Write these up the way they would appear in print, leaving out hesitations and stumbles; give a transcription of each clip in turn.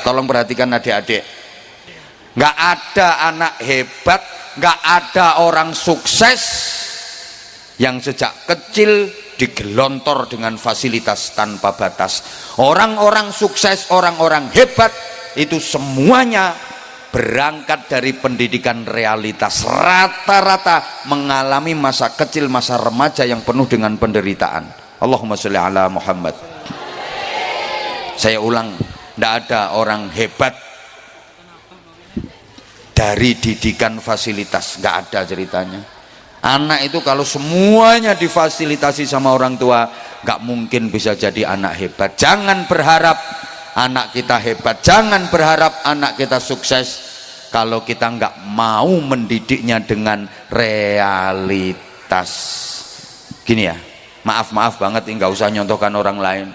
Tolong perhatikan adik-adik, nggak ada anak hebat, nggak ada orang sukses yang sejak kecil digelontor dengan fasilitas tanpa batas. Orang-orang sukses, orang-orang hebat itu semuanya berangkat dari pendidikan realitas. Rata-rata mengalami masa kecil, masa remaja yang penuh dengan penderitaan. Allahumma sholli ala Muhammad. Saya ulang, tidak ada orang hebat dari didikan fasilitas, nggak ada ceritanya. Anak itu kalau semuanya difasilitasi sama orang tua, nggak mungkin bisa jadi anak hebat. Jangan berharap anak kita hebat, jangan berharap anak kita sukses kalau kita nggak mau mendidiknya dengan realitas. Gini ya, maaf banget, nggak usah nyontohkan orang lain.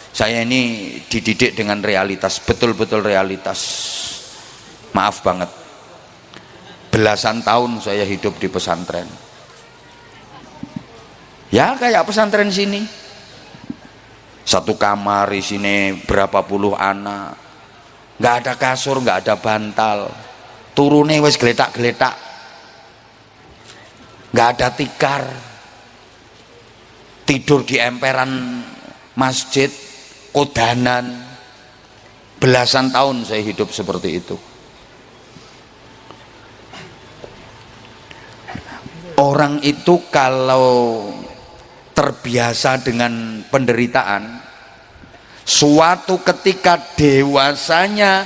Saya ini dididik dengan realitas, betul-betul realitas. Maaf banget. Belasan tahun saya hidup di pesantren. Ya kayak pesantren sini. Satu kamar isinya berapa puluh anak. Nggak ada kasur, nggak ada bantal. Turune wis geletak-geletak. Nggak ada tikar. Tidur di emperan masjid, kodanan. Belasan tahun saya hidup seperti itu. Orang itu kalau terbiasa dengan penderitaan, suatu ketika dewasanya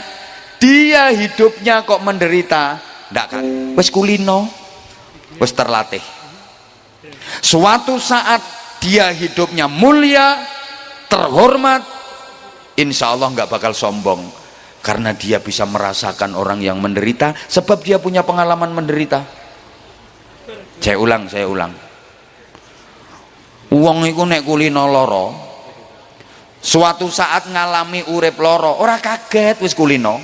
dia hidupnya kok menderita, ndak kan? Wes kulino, wes terlatih. Suatu saat dia hidupnya mulia, terhormat, insya Allah nggak bakal sombong, karena dia bisa merasakan orang yang menderita, sebab dia punya pengalaman menderita. Saya ulang. Wong iku nek kulino loro, suatu saat ngalami urip loro, ora kaget wis kulino.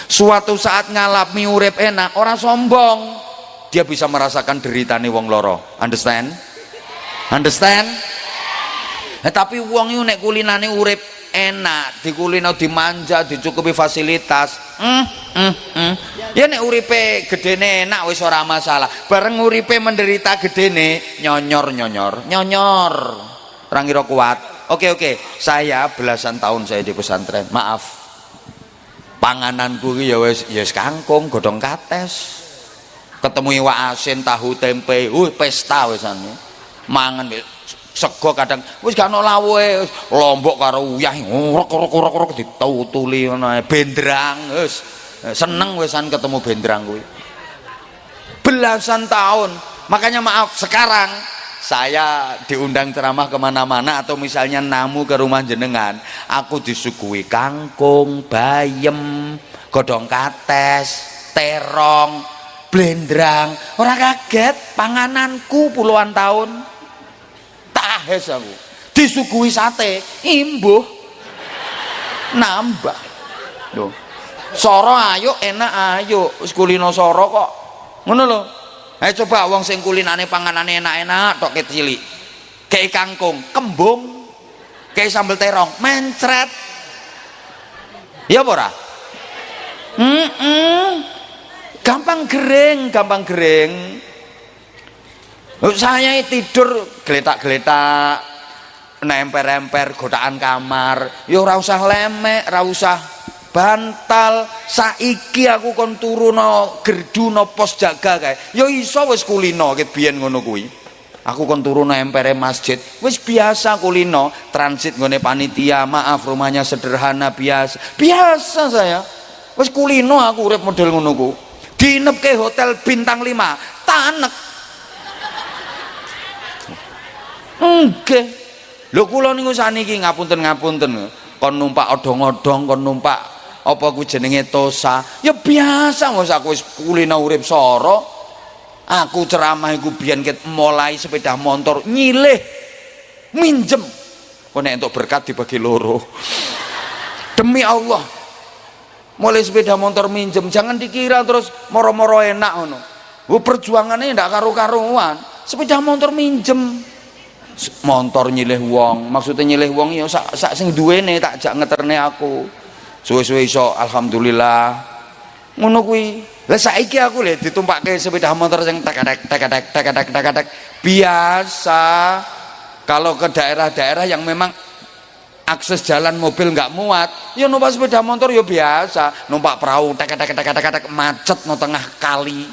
Suatu saat ngalami urip enak, ora sombong. Dia bisa merasakan deritane wong loro. Understand? Tapi wong iku nek kulinane urip enak, dikulino dimanja, dicukupi fasilitas. Ya nek uripe gedene enak wis ora masalah. Bareng uripe menderita gedene nyonyor. Ora ngira kuat. Oke. Saya belasan tahun saya di pesantren. Maaf. Pangananku iki ya wis kangkung, godhong kates. Ketemu iwak asin, tahu tempe, pesta wisane. Mangan sego kadang wis gak ono lawuhe, lombok karo uyah ngorok ditutuli ngono ae. Bendrang wis seneng wisan ketemu bendrang kuwi. Belasan tahun. Makanya maaf, sekarang saya diundang ceramah kemana-mana atau misalnya namu ke rumah jenengan, aku disuguhi kangkung, bayem, godhong kates, terong, blendrang. Ora kaget, pangananku puluhan tahun. Tahes aku disuguhi sate, imbuh nambah. Loh, soro ayo enak ayo, wis kulino soro kok ngono lho. Ayo coba wong sing kulinane panganane enak-enak tok cilik, kei kangkung kembung, kei sambel terong mencret, ya apa ora? Gampang gering. Saya tidur geletak-geletak, nemper-nemper godaan kamar, ya ora usah lemek, ora usah bantal. Saiki aku kon turuno gerdu no pos jaga kae, ya iso wis kulino ket biyen ngono kuwi. Aku kon turuno empere masjid, wis biasa kulino, transit nggone panitia, maaf rumahnya sederhana biasa saya. Wis kulino aku urip model ngono ku. Dinepke hotel bintang 5, tanek. Nggih. Lho kula niku saniki ngapunten kon numpak odong-odong, kon numpak apa ku jenenge tosa. Ya biasa wis aku wis kulino urip soro. Aku ceramah iku biyen ket mulai sepeda motor nyilih minjem. Kok nek entuk berkat dibagi loro. Demi Allah. Mulai sepeda motor minjem, jangan dikira terus moro-moro enak ngono. Perjuangannya ndak karu-karuan. Sepeda motor minjem. Motor nyilih wong, maksudnya nyilih wong ya sak sing duwene tak jak ngeterne aku. suwe-suwe iso alhamdulillah ngono kuwi. Lah saiki aku lho ditumpakke sepeda motor sing tek biasa. Kalau ke daerah-daerah yang memang akses jalan mobil nggak muat, ya numpak sepeda motor ya biasa, numpak perahu tek macet no tengah kali,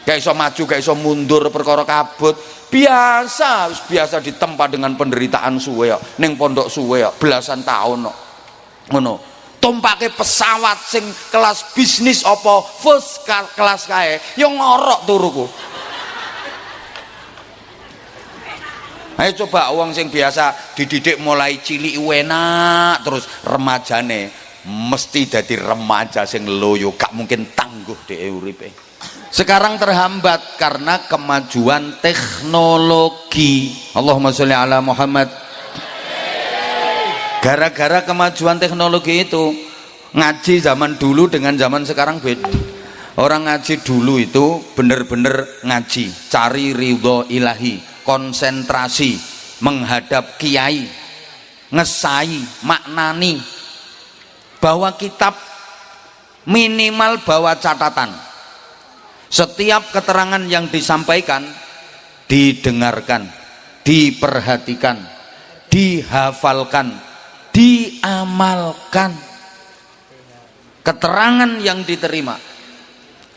gak iso maju gak iso mundur perkara kabut, biasa ditempa dengan penderitaan suwe ya, ning pondok suwe ya belasan tahun no. Ngono tumpake pesawat sing kelas bisnis apa first kelas kae ya ngorok turuku. Ayo coba uang sing biasa dididik mulai cilik enak terus remajane mesti jadi remaja sing loyo gak mungkin tangguh dhek uripe. Sekarang terhambat karena kemajuan teknologi. Allahumma sholli ala Muhammad. Gara-gara kemajuan teknologi itu ngaji zaman dulu dengan zaman sekarang beda. Orang ngaji dulu itu bener-bener ngaji, cari ridho ilahi, konsentrasi, menghadap kiai, ngesai, maknani, bawa kitab, minimal bawa catatan. Setiap keterangan yang disampaikan didengarkan, diperhatikan, dihafalkan, diamalkan. Keterangan yang diterima,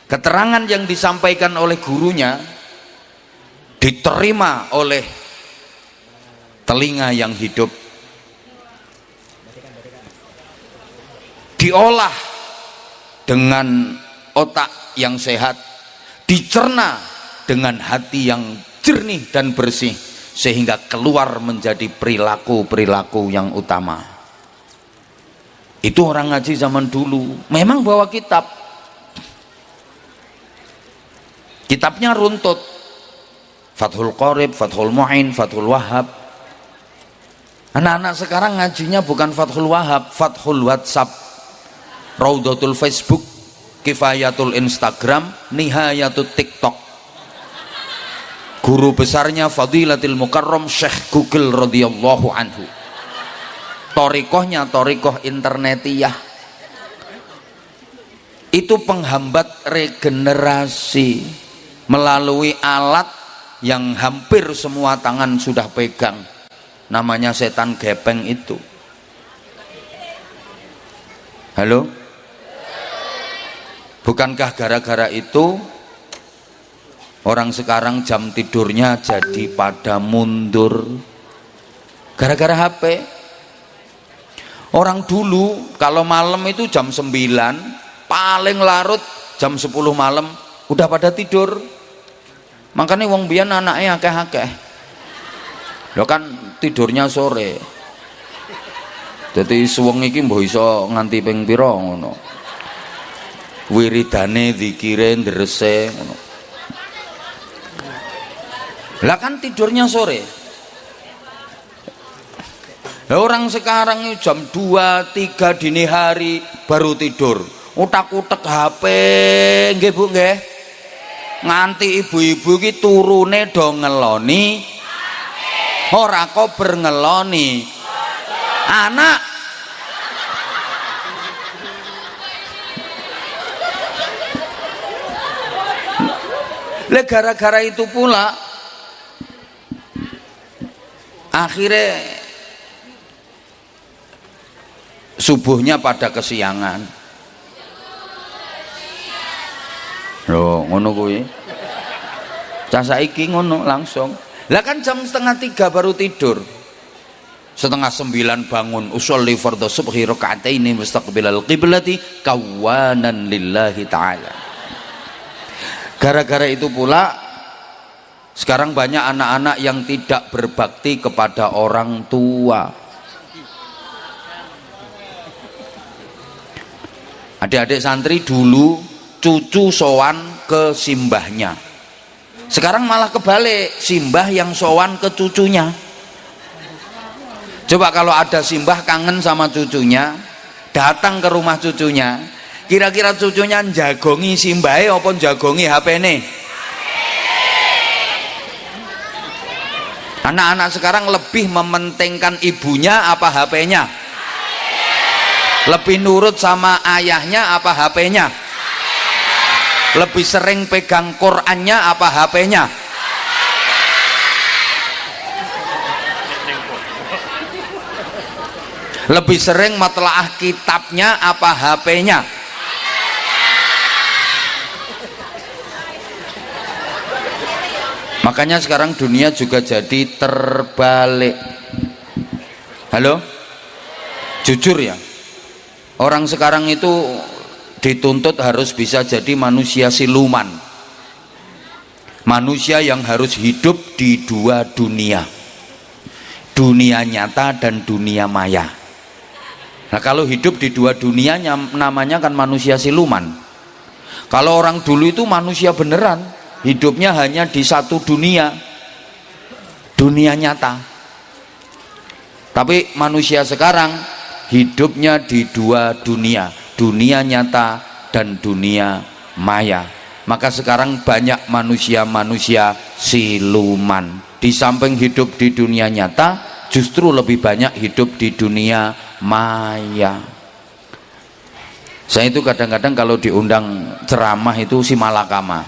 keterangan yang disampaikan oleh gurunya diterima oleh telinga yang hidup, diolah dengan otak yang sehat, dicerna dengan hati yang jernih dan bersih, sehingga keluar menjadi perilaku-perilaku yang utama. Itu orang ngaji zaman dulu memang bawa kitab, kitabnya runtut, Fathul Qorib, Fathul Mu'in, Fathul Wahhab. Anak-anak sekarang ngajinya bukan Fathul Wahhab, Fathul WhatsApp, Raudatul Facebook, Kifayatul Instagram, Nihayatul TikTok. Guru besarnya Fadilatul Mukarram Syekh Google radhiyallahu anhu. Torikohnya torikoh internetiyah. Itu penghambat regenerasi melalui alat yang hampir semua tangan sudah pegang, namanya setan gepeng itu. Halo? Bukankah gara-gara itu orang sekarang jam tidurnya jadi pada mundur? Gara-gara HP. Orang dulu kalau malam itu jam 9, paling larut jam 10 malam udah pada tidur. Makanya wong biyen anaknya akeh-akeh. Lho kan tidurnya sore. Dadi suweng iki mbok iso nganti ping pira ngono. Wiridane zikire ndrese ngono. Lah kan tidurnya sore. Lah orang sekarang jam 2, 3 dini hari baru tidur. Utak-utek HP nggih Bu nggih. Nganti ibu-ibu ki turune do ngeloni ora kober ngeloni anak. Le gara-gara itu pula akhirnya subuhnya pada kesiangan. Loh ngono kuwi. Cah saiki ngono langsung. Lah kan jam 2:30 baru tidur. 8:30 bangun, usolli fardhu subhi raka'ataini mustaqbilal qiblati kawanan lillahi ta'ala. Gara-gara itu pula sekarang banyak anak-anak yang tidak berbakti kepada orang tua. Adik-adik santri dulu cucu sowan ke simbahnya, sekarang malah kebalik, simbah yang sowan ke cucunya. Coba kalau ada simbah kangen sama cucunya, datang ke rumah cucunya, kira-kira cucunya jagongi simbahe apa jagongi HP-ne? Anak-anak sekarang lebih mementingkan ibunya apa HP-nya? Lebih nurut sama ayahnya apa HP-nya? Lebih sering pegang Qur'annya apa HP-nya? Lebih sering matlaah kitabnya apa HP-nya? Makanya sekarang dunia juga jadi terbalik. Halo? Jujur ya, orang sekarang itu dituntut harus bisa jadi manusia siluman, manusia yang harus hidup di dua dunia, dunia nyata dan dunia maya. Nah, kalau hidup di dua dunia namanya kan manusia siluman. Kalau orang dulu itu manusia beneran, hidupnya hanya di satu dunia, dunia nyata. Tapi manusia sekarang hidupnya di dua dunia, dunia nyata dan dunia maya. Maka sekarang banyak manusia-manusia siluman. Di samping hidup di dunia nyata, justru lebih banyak hidup di dunia maya. Saya itu kadang-kadang kalau diundang ceramah itu si malakama.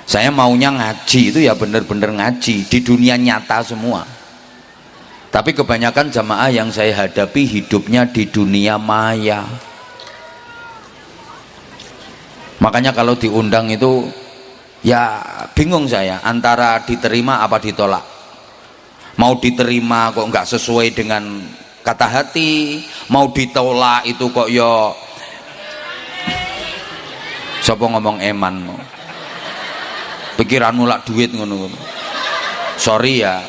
Saya maunya ngaji itu ya bener-bener ngaji di dunia nyata semua. Tapi kebanyakan jamaah yang saya hadapi hidupnya di dunia maya. Makanya kalau diundang itu ya bingung saya antara diterima apa ditolak. Mau diterima kok nggak sesuai dengan kata hati, mau ditolak itu kok yo sapa ngomong eman, pikiran nolak duit ngono. Sorry ya,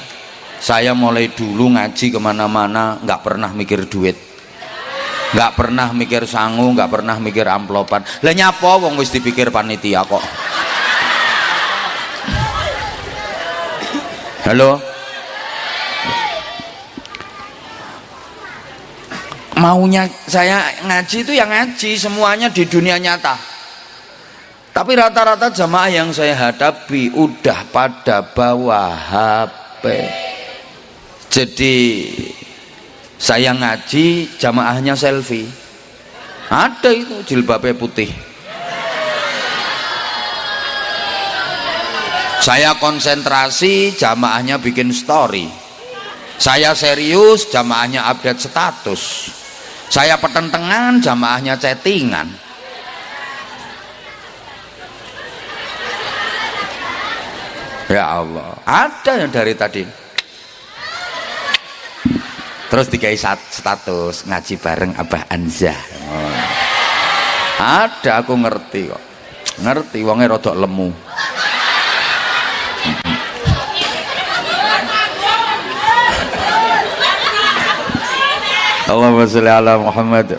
saya mulai dulu ngaji kemana-mana nggak pernah mikir duit, nggak pernah mikir sangu, nggak pernah mikir amplopan. Lah nyapa wong wis dipikir panitia kok. Halo, maunya saya ngaji itu yang ngaji semuanya di dunia nyata. Tapi rata-rata jamaah yang saya hadapi udah pada bawa HP. Jadi saya ngaji jamaahnya selfie. Ada itu jilbabnya putih. Saya konsentrasi jamaahnya bikin story. Saya serius jamaahnya update status. Saya pertentangan jamaahnya chattingan. Ya Allah, ada yang dari tadi terus dikai status ngaji bareng Abah Anzah. Ada, aku ngerti kok, ngerti wongnya rodok lemu. Allahumma sholli ala Muhammad.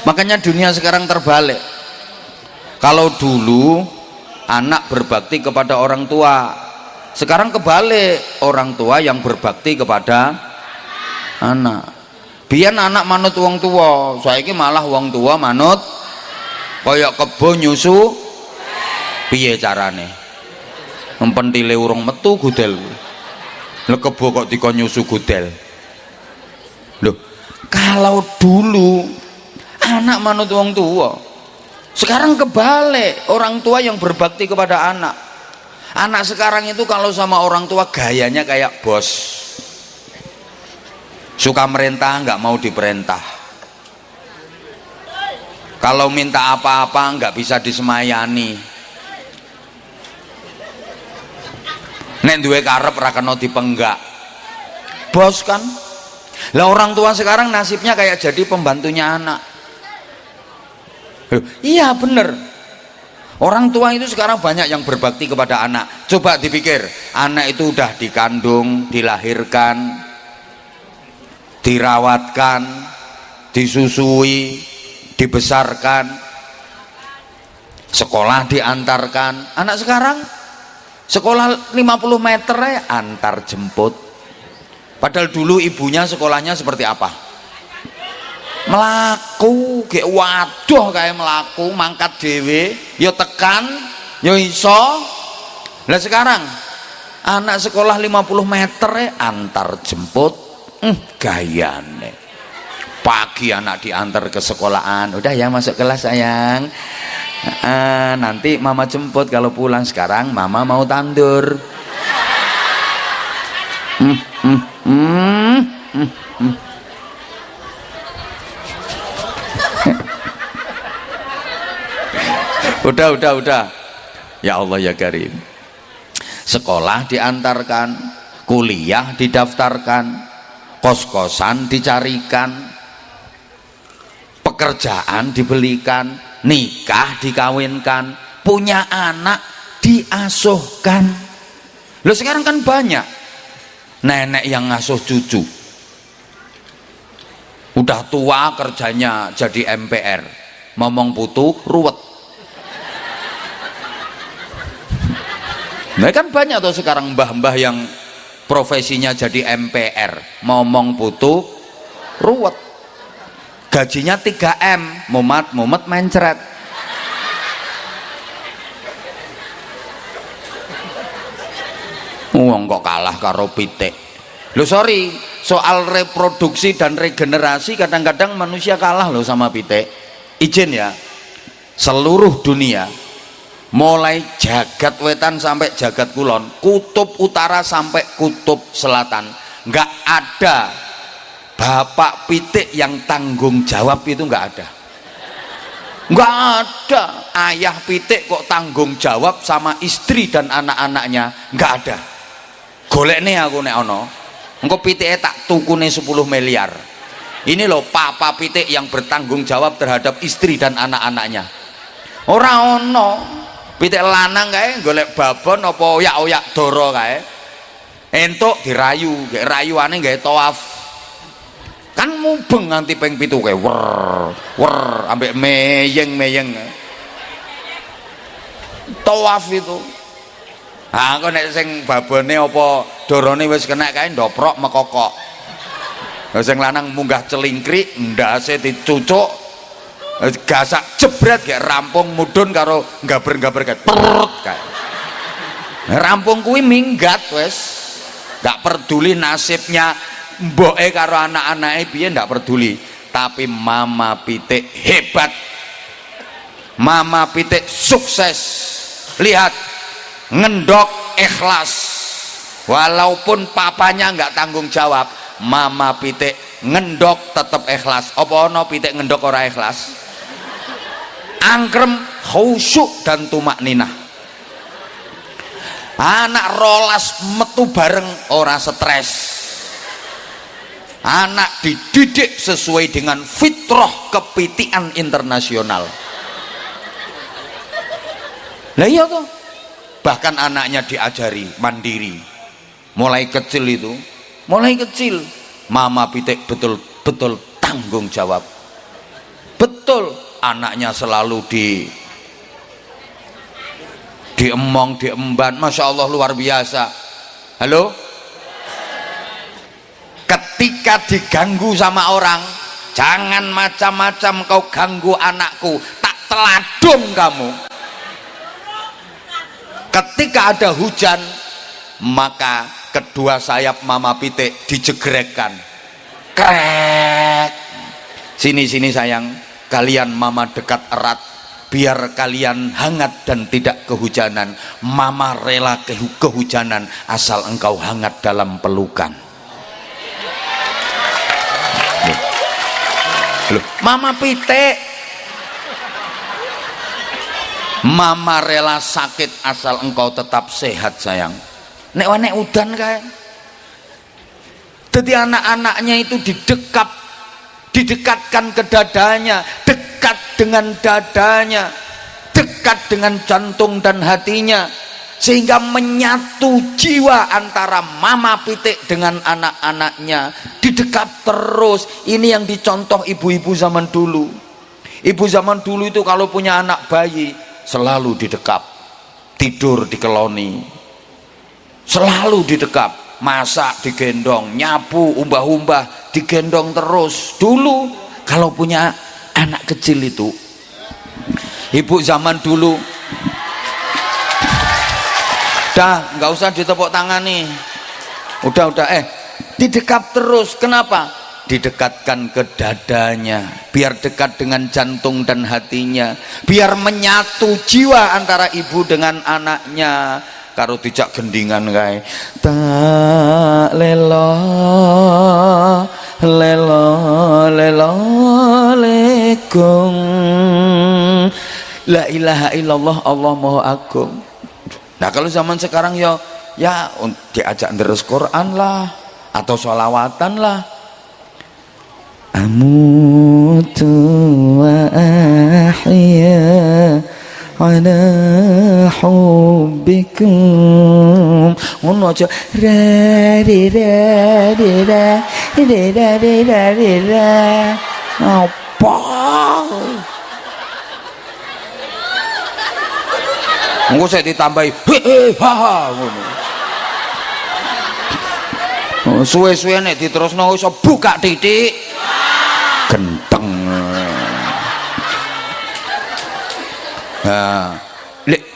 Makanya dunia sekarang terbalik. Kalau dulu anak berbakti kepada orang tua, sekarang kebalik, orang tua yang berbakti kepada anak. Biyen anak manut wong tua, saiki malah wong tua manut koyok kebo nyusu. Piye carane? Empentile urung metu gudel. Lha kebo kok dikon nyusu gudel. Loh, kalau dulu anak manut wong tua, sekarang kebalik, orang tua yang berbakti kepada anak. Anak sekarang itu kalau sama orang tua gayanya kayak bos, suka merintah nggak mau diperintah. Kalau minta apa-apa nggak bisa disemayani. Nek duwe karep ra kena dipenggak. Bos kan. Lah orang tua sekarang nasibnya kayak jadi pembantunya anak. Iya bener, orang tua itu sekarang banyak yang berbakti kepada anak. Coba dipikir, anak itu udah dikandung, dilahirkan, dirawatkan, disusui, dibesarkan, sekolah diantarkan. Anak sekarang sekolah 50 meter ya antar jemput. Padahal dulu ibunya sekolahnya seperti apa? Melaku, kayak waduh kayak melaku, mangkat dewe, yo tekan, yo iso. Nah sekarang anak sekolah 50 meter antar jemput, gayane. Pagi anak diantar ke sekolahan, udah ya masuk kelas sayang, nanti mama jemput kalau pulang. Sekarang mama mau tandur. Udah. Ya Allah ya Karim. Sekolah diantarkan, kuliah didaftarkan, kos-kosan dicarikan, pekerjaan dibelikan, nikah dikawinkan, punya anak diasuhkan. Loh sekarang kan banyak nenek yang ngasuh cucu, udah tua kerjanya jadi MPR, ngomong putu ruwet. Nah kan banyak tuh sekarang mbah-mbah yang profesinya jadi MPR, ngomong putu ruwet, gajinya 3M, mumet mencret. Wong kok kalah karo pitik. Loh sorry, soal reproduksi dan regenerasi kadang-kadang manusia kalah loh sama pitik. Izin ya, seluruh dunia, mulai jagat wetan sampai jagat kulon, kutub utara sampai kutub selatan, nggak ada bapak pitik yang tanggung jawab. Itu nggak ada. Ayah pitik kok tanggung jawab sama istri dan anak-anaknya, nggak ada. Golek nih aku nek ono engko pitike tak tukune 10 miliar. Ini loh papa pitik yang bertanggung jawab terhadap istri dan anak-anaknya. Ora ono. Pitik lanang kae golek babon apa oyak-oyak dara kae, entuk dirayu, gek rayuane gawe tawaf. Kan mubeng nganti ping 7 kae wer ambek meyeng tawaf itu. Kok nek sing babone apa dorone wis kena kae ndoprok mekokok. Lah sing lanang munggah celingkrik, ndase dicucuk, gasak jebret gek rampung mudhun karo gaber-gaber kae. Rampung kuwi minggat wis. Gak peduli nasibnya mboke karo anak-anake piye, ndak peduli. Tapi mama pitik hebat. Mama pitik sukses. Lihat, ngendok ikhlas, walaupun papanya nggak tanggung jawab, mama pitik ngendok tetap ikhlas. Apa ono pitik ngendok ora ikhlas? Angkrem, khusyuk dan tumak ninah. Anak rolas metu bareng ora stres. Anak dididik sesuai dengan fitrah kepitian internasional. Lah iya toh. Bahkan anaknya diajari mandiri mulai kecil. Mama pitik betul-betul tanggung jawab. Betul, anaknya selalu diemong, diemban. Masya Allah luar biasa. Halo, ketika diganggu sama orang, jangan macam-macam kau ganggu anakku, tak teladung kamu. Ketika ada hujan, maka kedua sayap mama pitik dijegrekkan. Krek. Sini sayang, kalian mama dekat erat, biar kalian hangat dan tidak kehujanan. Mama rela kehujanan asal engkau hangat dalam pelukan. Loh, mama pitik, mama rela sakit asal engkau tetap sehat sayang. Nek udan kae. Jadi anak-anaknya itu didekatkan ke dadanya, dekat dengan dadanya, dekat dengan jantung dan hatinya, sehingga menyatu jiwa antara mama pitik dengan anak-anaknya. Didekat terus. Ini yang dicontoh ibu-ibu zaman dulu. Ibu zaman dulu itu kalau punya anak bayi selalu didekap, tidur dikeloni, selalu didekap, masak digendong, nyapu, umbah-umbah digendong terus. Dulu kalau punya anak kecil itu, ibu zaman dulu, dah nggak usah ditepuk tangan nih, udah didekap terus. Kenapa? didekatkan ke dadanya, biar dekat dengan jantung dan hatinya, biar menyatu jiwa antara ibu dengan anaknya. Karo dijak gendingan kae tak lelo lelo lelo lekung la ilaha illallah Allah maha agung. Nah kalau zaman sekarang ya diajak terus Quran lah atau sholawatan lah. Amutu wa ahya ala hubbikum ngono aja ra di ra di ra di ra di ra di ra apa engko saya ditambahi he ha ha ngono suwe-suwe nek diterusno iso buka titik genteng. Nah,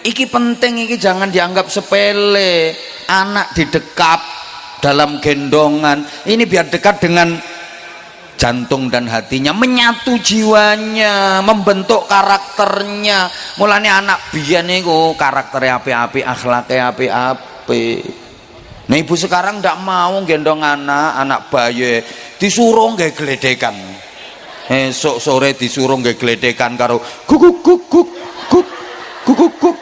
iki penting, iki jangan dianggap sepele. Anak didekap dalam gendongan ini biar dekat dengan jantung dan hatinya, menyatu jiwanya, membentuk karakternya. Mulanya anak biyen niku karakternya api-api, akhlaknya api-api. Nah ibu sekarang ndak mau gendong anak bayi, disuruh nggak geledekan. Esok sore disuruh nggak geledekan karo guguk guguk guguk.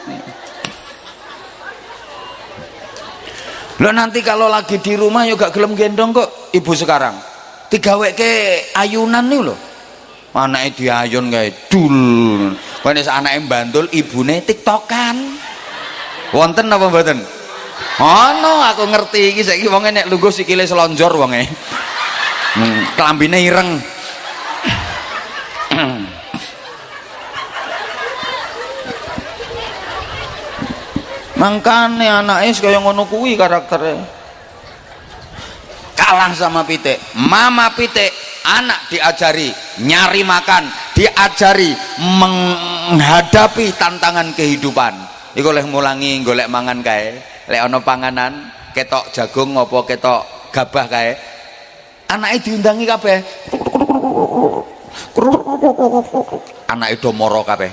Lo nanti kalau lagi di rumah juga gelem gendong kok ibu sekarang. Digawe ke ayunan nih lo. Anaknya diayun kayak dul. Kalau anaknya bandul, ibune tiktokan. Wonten apa mboten? Oh no, aku ngerti iki saiki wonge nek lungguh sikile selonjor wonge. Klambine ireng. Mangkane anake kaya ngono kuwi karakternya. Kalah sama pitik. Mama pitik, anak diajari nyari makan, diajari menghadapi tantangan kehidupan. Iku oleh mulangi golek mangan kae. Lek ana panganan ketok jagung apa ketok gabah kae, anake diundangi kabeh. Anake do moro kabeh.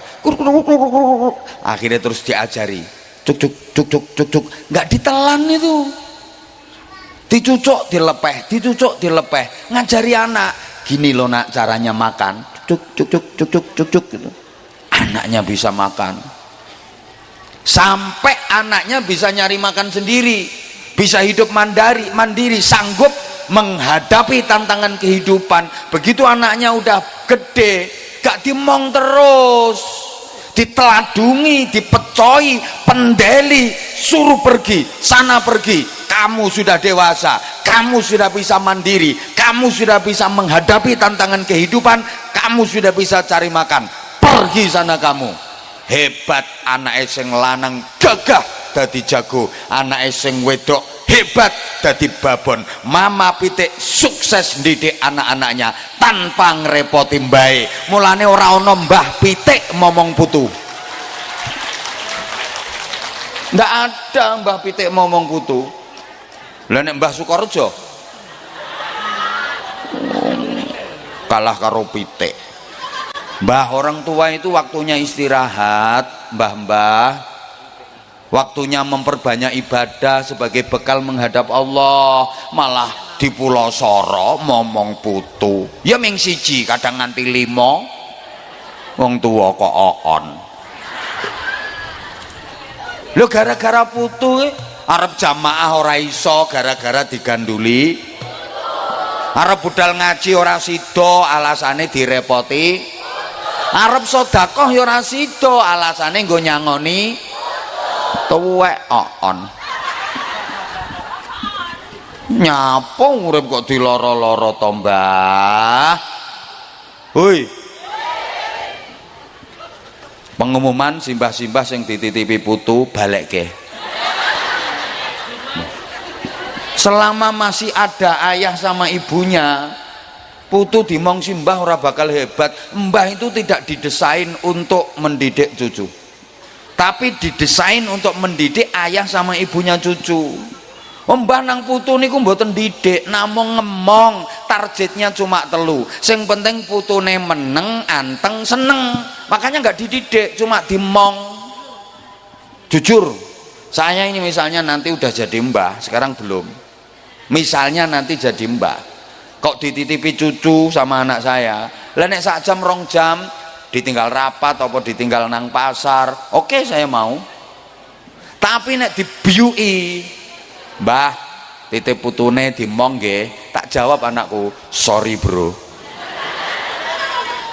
Akhirnya terus diajari. Cuk cuk cuk cuk cuk cuk, enggak ditelan itu. Dicucuk dilepeh, dicucuk dilepeh. Ngajari anak, gini loh nak caranya makan. Cuk cuk cuk cuk cuk cuk cuk gitu. Anaknya bisa makan. Sampai anaknya bisa nyari makan sendiri, bisa hidup mandiri, sanggup menghadapi tantangan kehidupan. Begitu anaknya udah gede, gak dimong terus, diteladungi, dipecoi, pendeli, suruh pergi, sana pergi. Kamu sudah dewasa, kamu sudah bisa mandiri, kamu sudah bisa menghadapi tantangan kehidupan, kamu sudah bisa cari makan, pergi sana kamu. Hebat anak sing lanang gagah dadi jago, anak sing wedok hebat dadi babon. Mama pitik sukses ndidik anak-anaknya tanpa ngrepoti mbae. Mulane ora ana mbah pitik momong putu. Ndak ada mbah pitik momong putu. Lah nek Mbah Sukorejo kalah karo pitik. Mbah orang tua itu waktunya istirahat, mbah-mbah, waktunya memperbanyak ibadah sebagai bekal menghadap Allah, malah di Pulau Soro momong putu. Ya ming siji kadang nganti 5. Wong tua kok on. Lho gara-gara putu arep jamaah ora iso gara-gara diganduli. Arep budal ngaji ora sida alasane direpoti. Arep sedekah ya ora sida alasane nggo nyangoni tuwek on. Nyapa urip kok diloro-loro to, Mbah? Hoi. Pengumuman simbah-simbah sing dititipi putu balekke. Selama masih ada ayah sama ibunya, putu dimong simbah ora bakal hebat. Mbah itu tidak didesain untuk mendidik cucu, tapi didesain untuk mendidik ayah sama ibunya cucu. Mbah nang putu niku mboten didik, namung ngemong, targetnya cuma telu. Sing penting putune meneng, anteng, seneng. Makanya nggak dididik, cuma dimong. Jujur, saya ini misalnya nanti udah jadi mbah, sekarang belum. Misalnya nanti jadi mbah, kok dititipi cucu sama anak saya, lah nek sak jam 2 jam ditinggal rapat apa ditinggal nang pasar, oke saya mau. Tapi nek dibiui, mbah titip putune dimong nggih, tak jawab anakku, sorry bro.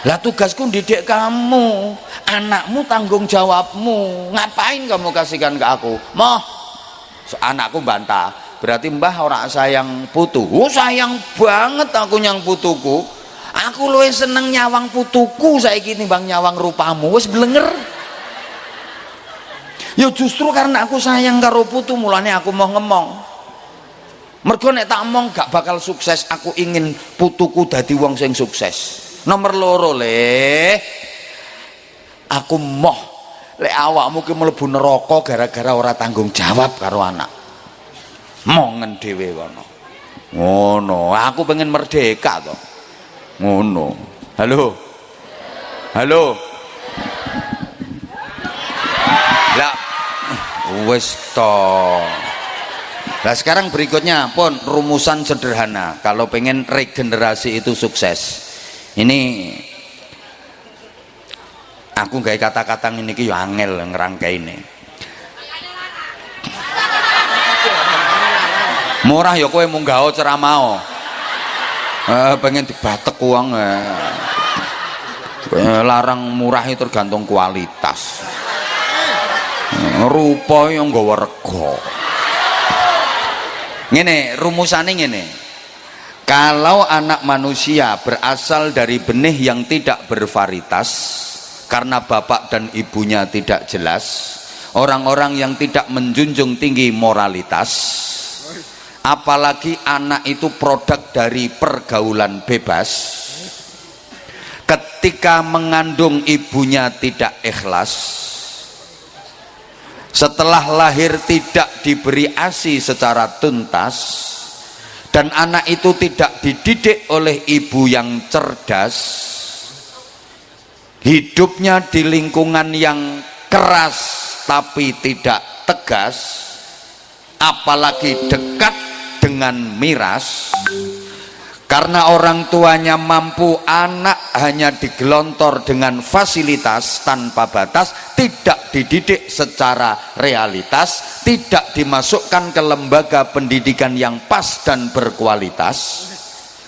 Lah tugasku didik kamu, anakmu tanggung jawabmu, ngapain kamu kasihkan ke aku? Moh, anakku bantah, berarti mbah ora sayang putu. Oh sayang banget aku nyang putuku, aku luwih seneng nyawang putuku saiki timbang nyawang rupamu. Wis blenger. Ya justru karena aku sayang karo putu, mulane aku mau ngemong. Mergo nek tak omong gak bakal sukses, aku ingin putuku dadi wong sing sukses. Nomor loro le, aku moh lek awakmu ki mlebu neraka gara-gara ora tanggung jawab karo anak. Mongen dhewe kono. Ngono, aku pengen merdeka to. Ngono. Halo. Halo. Lah wis to. Nah sekarang berikutnya pun rumusan sederhana kalau pengen regenerasi itu sukses. Ini aku gawe kata-kata ini ki yo angel ngerangkai ini. Murah ya kowe munggah ceramah. Pengen dibatek uang. Larang murah itu tergantung kualitas. Rupa yang nggawa rega. Ngene rumusane ngene. Kalau anak manusia berasal dari benih yang tidak bervarietas karena bapak dan ibunya tidak jelas, orang-orang yang tidak menjunjung tinggi moralitas, apalagi anak itu produk dari pergaulan bebas, ketika mengandung ibunya tidak ikhlas, setelah lahir tidak diberi ASI secara tuntas, dan anak itu tidak dididik oleh ibu yang cerdas, hidupnya di lingkungan yang keras tapi tidak tegas, apalagi dekat dengan miras, karena orang tuanya mampu, anak hanya digelontor dengan fasilitas tanpa batas, tidak dididik secara realitas, tidak dimasukkan ke lembaga pendidikan yang pas dan berkualitas.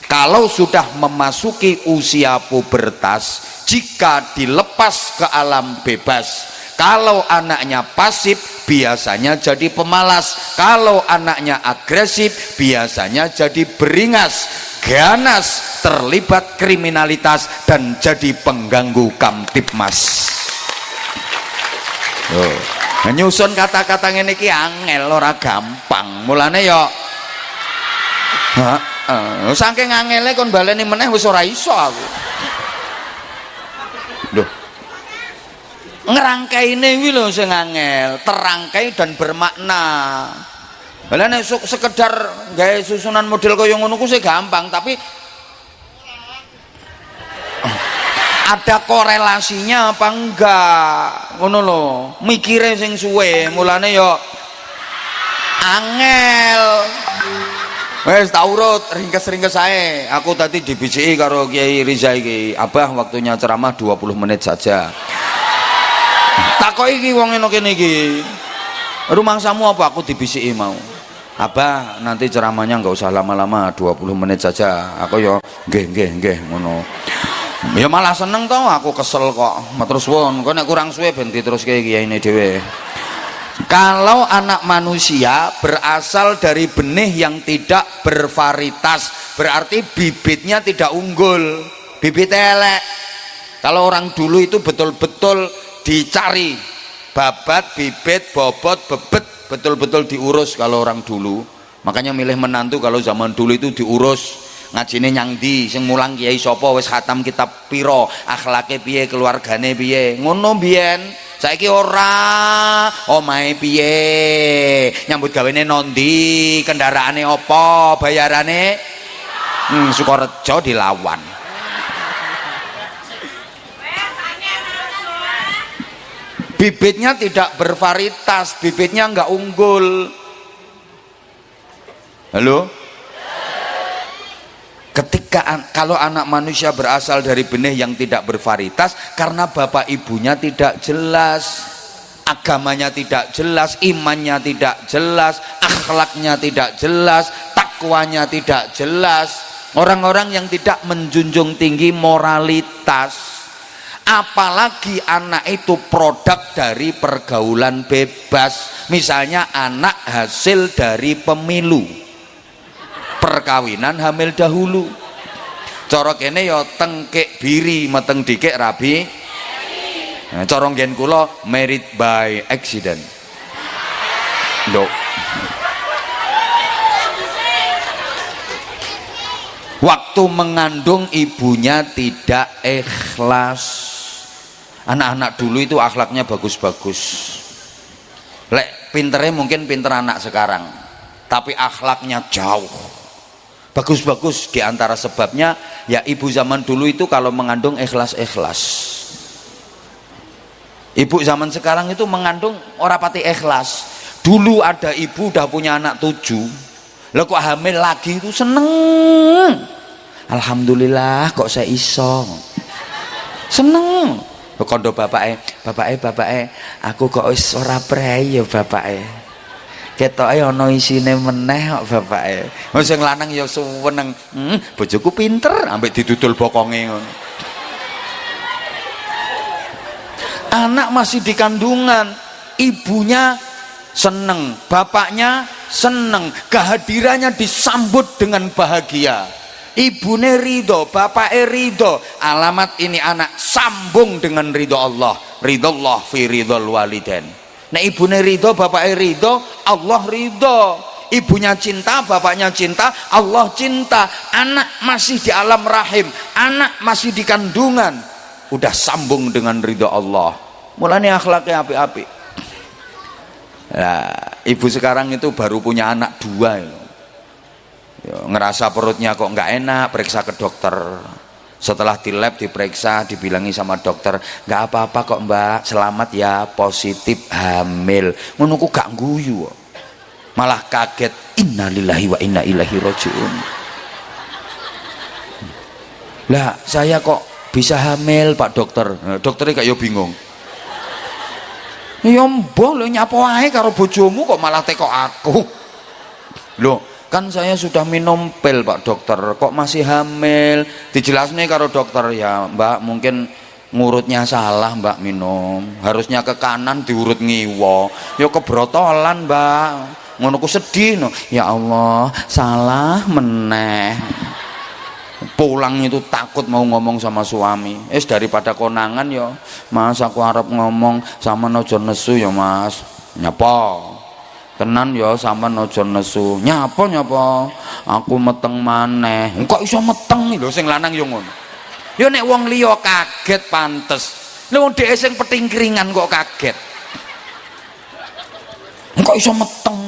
Kalau sudah memasuki usia pubertas, jika dilepas ke alam bebas, kalau anaknya pasif biasanya jadi pemalas, kalau anaknya agresif biasanya jadi beringas, ganas, terlibat kriminalitas, dan jadi pengganggu kamtipmas. Nyusun kata-kata ngene iki angel, ora gampang. Mulane ya saking angele kon baleni meneh wis ora iso aku. Lho. Ngerangkaine kuwi lho sing angel, terangkai dan bermakna. Lah nek sekedar gawe susunan model kaya ngono ku sih gampang, tapi ada korelasinya apa enggak ngono lho, mikire sing suwe, mulane yo angel. Wes tak urut ringkes-ringkes ae. Aku tadi dibiciki karo Kiai Riza iki, Abah waktunya ceramah 20 menit saja. Takoki iki wong ngene kene iki, rumangsamu apa? Aku dibisiki mau, Abah nanti ceramahnya nggak usah lama-lama, 20 menit saja. Aku yo nggih ngono. Ya malah seneng toh, aku kesel kok. Matur suwun, kok nek kurang suwe ben diteruske kiyaine dhewe. Kalau anak manusia berasal dari benih yang tidak bervarietas, berarti bibitnya tidak unggul, bibit elek. Kalau orang dulu itu betul-betul dicari babat, bibit, bobot, bebet, betul-betul diurus kalau orang dulu. Makanya milih menantu kalau zaman dulu itu diurus. Ngajine nyang ndi, sing mulang kiai sapa, wis khatam kitab pira, akhlake piye, keluargane piye, ngono mbiyen. Saiki ora, omahe piye, nyambut gawene nondi, kendaraane apa, bayarane Sukorejo dilawan. Bibitnya tidak bervarietas, bibitnya enggak unggul. Halo? Kalau anak manusia berasal dari benih yang tidak bervarietas, karena bapak ibunya tidak jelas, agamanya tidak jelas, imannya tidak jelas, akhlaknya tidak jelas, takwanya tidak jelas. Orang-orang yang tidak menjunjung tinggi moralitas. Apalagi anak itu produk dari pergaulan bebas, misalnya anak hasil dari pemilu, perkawinan hamil dahulu. Cara kene ya tengkek biri meteng dikek rabi. Nah, cara nggen kula married by accident. Nduk. Waktu mengandung ibunya tidak ikhlas. Anak-anak dulu itu akhlaknya bagus-bagus. Lek pinternya mungkin pinter anak sekarang, tapi akhlaknya jauh. Bagus-bagus. Di antara sebabnya ya ibu zaman dulu itu kalau mengandung ikhlas-ikhlas. Ibu zaman sekarang itu mengandung ora pati ikhlas. Dulu ada ibu udah punya anak 7, lah kok hamil lagi itu seneng. Alhamdulillah kok saya iso. Seneng. Kondo bapake, aku kok wis ora prei ya bapake. Ketoke ana isine meneh kok bapake. Wong sing lanang ya suweneng. Bojoku pinter ambek didudul bokonge ngono. Anak masih di kandungan, ibunya seneng, bapaknya seneng, kehadirannya disambut dengan bahagia. Ibune ridho, bapake ridho. Alamat ini anak sambung dengan ridho Allah. Ridho Allah fi ridhol walidain. Nah ibune ridho, bapake ridho, Allah ridho. Ibunya cinta, bapaknya cinta, Allah cinta. Anak masih di alam rahim, anak masih di kandungan, udah sambung dengan ridho Allah. Mulanya akhlaknya api-api. Nah, ibu sekarang itu baru punya anak 2 ya. Ngerasa perutnya kok nggak enak, periksa ke dokter. Setelah di lab diperiksa, dibilangi sama dokter, nggak apa-apa kok mbak, selamat ya, positif hamil. Ngono ku gak guyu, malah kaget. Innalillahi wa inna ilaihi rajiun. Lah saya kok bisa hamil pak dokter? Dokternya kayak bingung. Ya mbok lho nyapa wae karo bojomu kok malah teko aku. Loh kan saya sudah minum pil pak dokter, kok masih hamil? Dijelasnya karo dokter, ya mbak mungkin ngurutnya salah mbak minum, harusnya ke kanan diurut ngiwo. Ya kebrotolan mbak, ngono ku sedih no. Ya Allah salah meneh. Pulang itu takut mau ngomong sama suami. Daripada konangan ya mas, aku harap ngomong sama nojo nesu ya mas. Nyapa tenan ya sama nojo nesu. Nyapa aku meteng maneh. Kok iso meteng lho sing lanang yo ngono. Ya nek wong liya kaget pantes. Lha wong dhek sing petingkringan kok kaget. Kok iso meteng.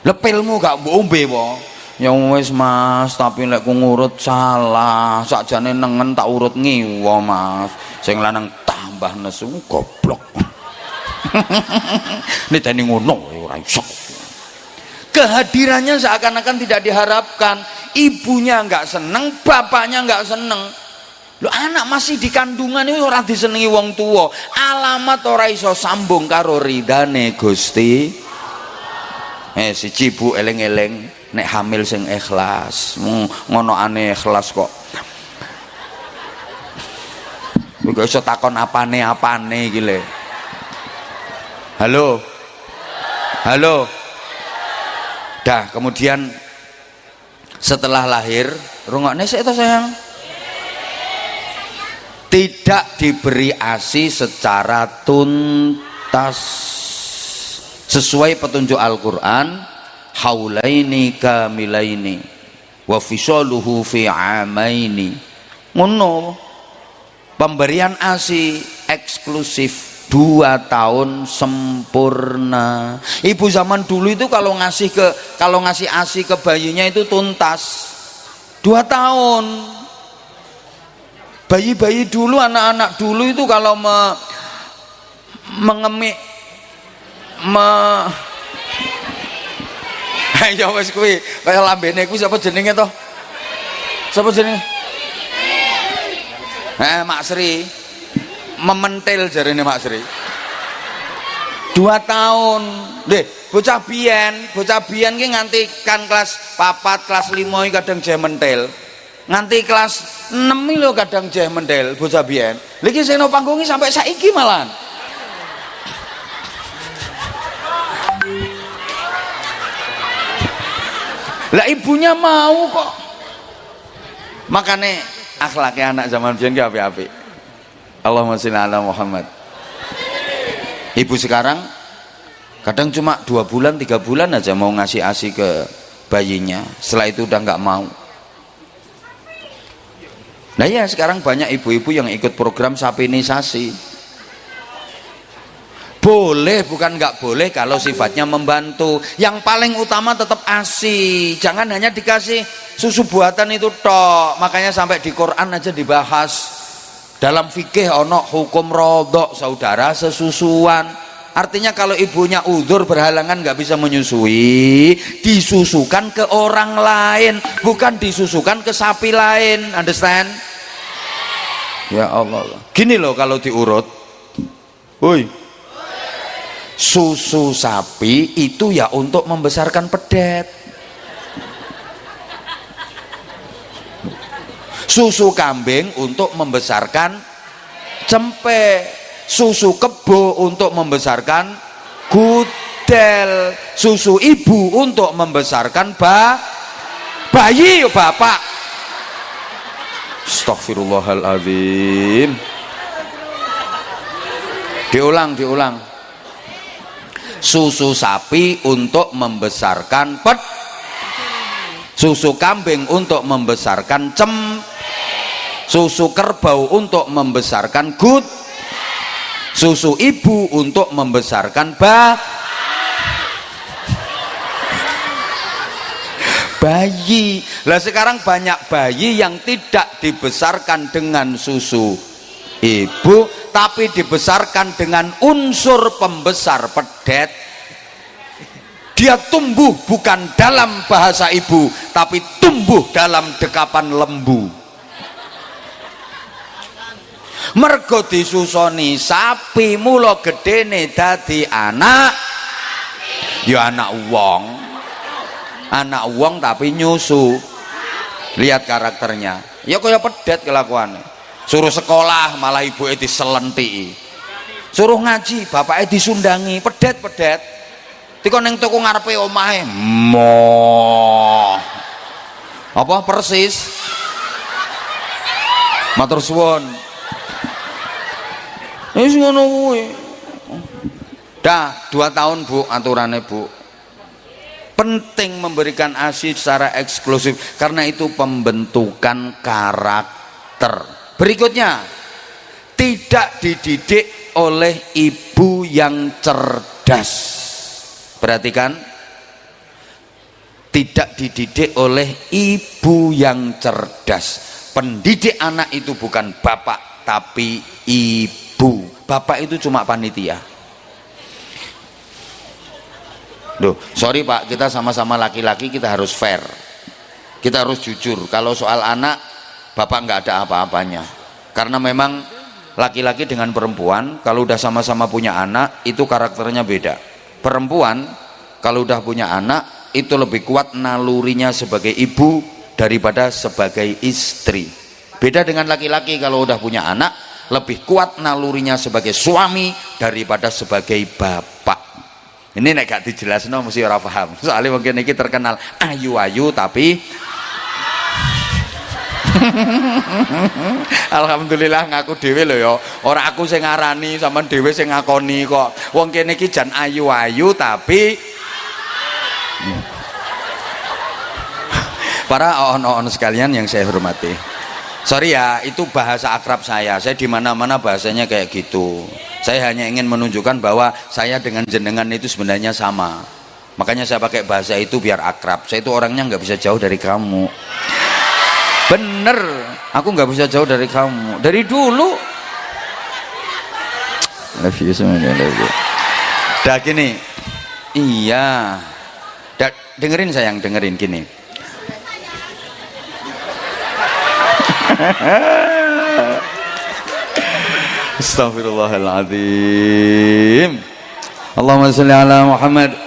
Lepilmu gak mbok ombe wae. Ya wis mas, tapi lek ku ngurut salah, sakjane nengen tak urut ngiwa mas. Sing lanang tambah nesu goblok. Ini tadi ngono ora iso. Kehadirannya seakan-akan tidak diharapkan. Ibunya nggak seneng, bapaknya nggak seneng. Lo anak masih di kandungan itu ora disenengi wong tua. Alamat ora iso sambung karo ridane Gusti. Siji bu eleng-eleng nek hamil sing ikhlas. Ngono aneh ikhlas kok. Kok iso takon apane iki le. Halo. Dah kemudian setelah lahir, rungokne sik to sayang. Tidak diberi ASI secara tuntas sesuai petunjuk Al-Qur'an, haulaini kamilaini wa fisaluhu fi amaini. Ngono. Pemberian ASI eksklusif 2 tahun sempurna. Ibu zaman dulu itu kalau ngasih ASI ke bayinya itu tuntas 2 tahun. Bayi-bayi dulu, anak-anak dulu itu kalau mengemik ya wis kuwi kaya lambene kuwi sapa jenenge to? Sapa jenenge? Mak Sri. Mementil jarene Mak Sri. 2 tahun. Nggih, bocah biyen ki nganti kan kelas 4, kelas 5 kadang jeh mentil. Nganti kelas 6 lho kadang jeh mentil bocah biyen. Lha iki sing nang panggung sampai saiki malahan. Lah ibunya mau kok. Makanya akhlaknya anak zaman biyen ki apik-apik. Allahumma sholli ala Muhammad. Ibu sekarang kadang cuma 2 bulan 3 bulan aja mau ngasih ASI ke bayinya, setelah itu udah nggak mau. Nah ya sekarang banyak ibu-ibu yang ikut program sapinisasi. Boleh, bukan nggak boleh kalau sifatnya membantu. Yang paling utama tetap ASI, jangan hanya dikasih susu buatan itu tok. Makanya sampai di Quran aja dibahas. Dalam fikih ono hukum rodok saudara sesusuan. Artinya kalau ibunya udzur berhalangan nggak bisa menyusui, disusukan ke orang lain, bukan disusukan ke sapi lain. Understand? Ya Allah. Gini loh kalau diurut. Woi. Susu sapi itu ya untuk membesarkan pedet. Susu kambing untuk membesarkan cempe. Susu kebo untuk membesarkan gudel. Susu ibu untuk membesarkan bayi bapak. Astaghfirullahaladzim. Diulang. Susu sapi untuk membesarkan susu kambing untuk membesarkan susu kerbau untuk membesarkan susu ibu untuk membesarkan bayi. Lah sekarang banyak bayi yang tidak dibesarkan dengan susu ibu tapi dibesarkan dengan unsur pembesar pedet. Dia tumbuh bukan dalam bahasa ibu tapi tumbuh dalam dekapan lembu. Mergo disusoni sapi mula gedene dadi anak ya anak wong tapi nyusu. Lihat karakternya ya kaya pedet kelakuannya. Suruh sekolah malah ibuke diselentiki, suruh ngaji bapaknya disundangi. Pedet tiko neng toko ngarepe omahe apa persis matur suwun. Wis ngono kuwi. Dah 2 tahun Bu aturannya Bu. Penting memberikan ASI secara eksklusif karena itu pembentukan karakter. Berikutnya, tidak dididik oleh ibu yang cerdas. Perhatikan, tidak dididik oleh ibu yang cerdas. Pendidik anak itu bukan bapak tapi ibu. Bapak itu cuma panitia. Loh, sorry Pak, kita sama-sama laki-laki, kita harus fair, kita harus jujur. Kalau soal anak, bapak nggak ada apa-apanya, karena memang laki-laki dengan perempuan kalau udah sama-sama punya anak itu karakternya beda. Perempuan kalau udah punya anak itu lebih kuat nalurinya sebagai ibu daripada sebagai istri. Beda dengan laki-laki kalau udah punya anak lebih kuat nalurinya sebagai suami daripada sebagai bapak. Ini nek gak dijelasno mesti ora paham. Soalnya mungkin ini terkenal ayu-ayu tapi alhamdulillah ngaku dhewe lho ya. Ora aku sing ngarani, sampean dhewe sing ngakoni kok. Wong kene iki jan ayu-ayu tapi para on sekalian yang saya hormati. Sorry ya, itu bahasa akrab saya di mana-mana bahasanya kayak gitu. Saya hanya ingin menunjukkan bahwa saya dengan jenengan itu sebenarnya sama, makanya saya pakai bahasa itu biar akrab. Saya itu orangnya nggak bisa jauh dari kamu, bener, aku nggak bisa jauh dari kamu dari dulu. Love you semuanya, love you. Dah gini, iya, dengerin sayang, dengerin gini. Astaghfirullahaladzim. Allahumma sholli ala Muhammad.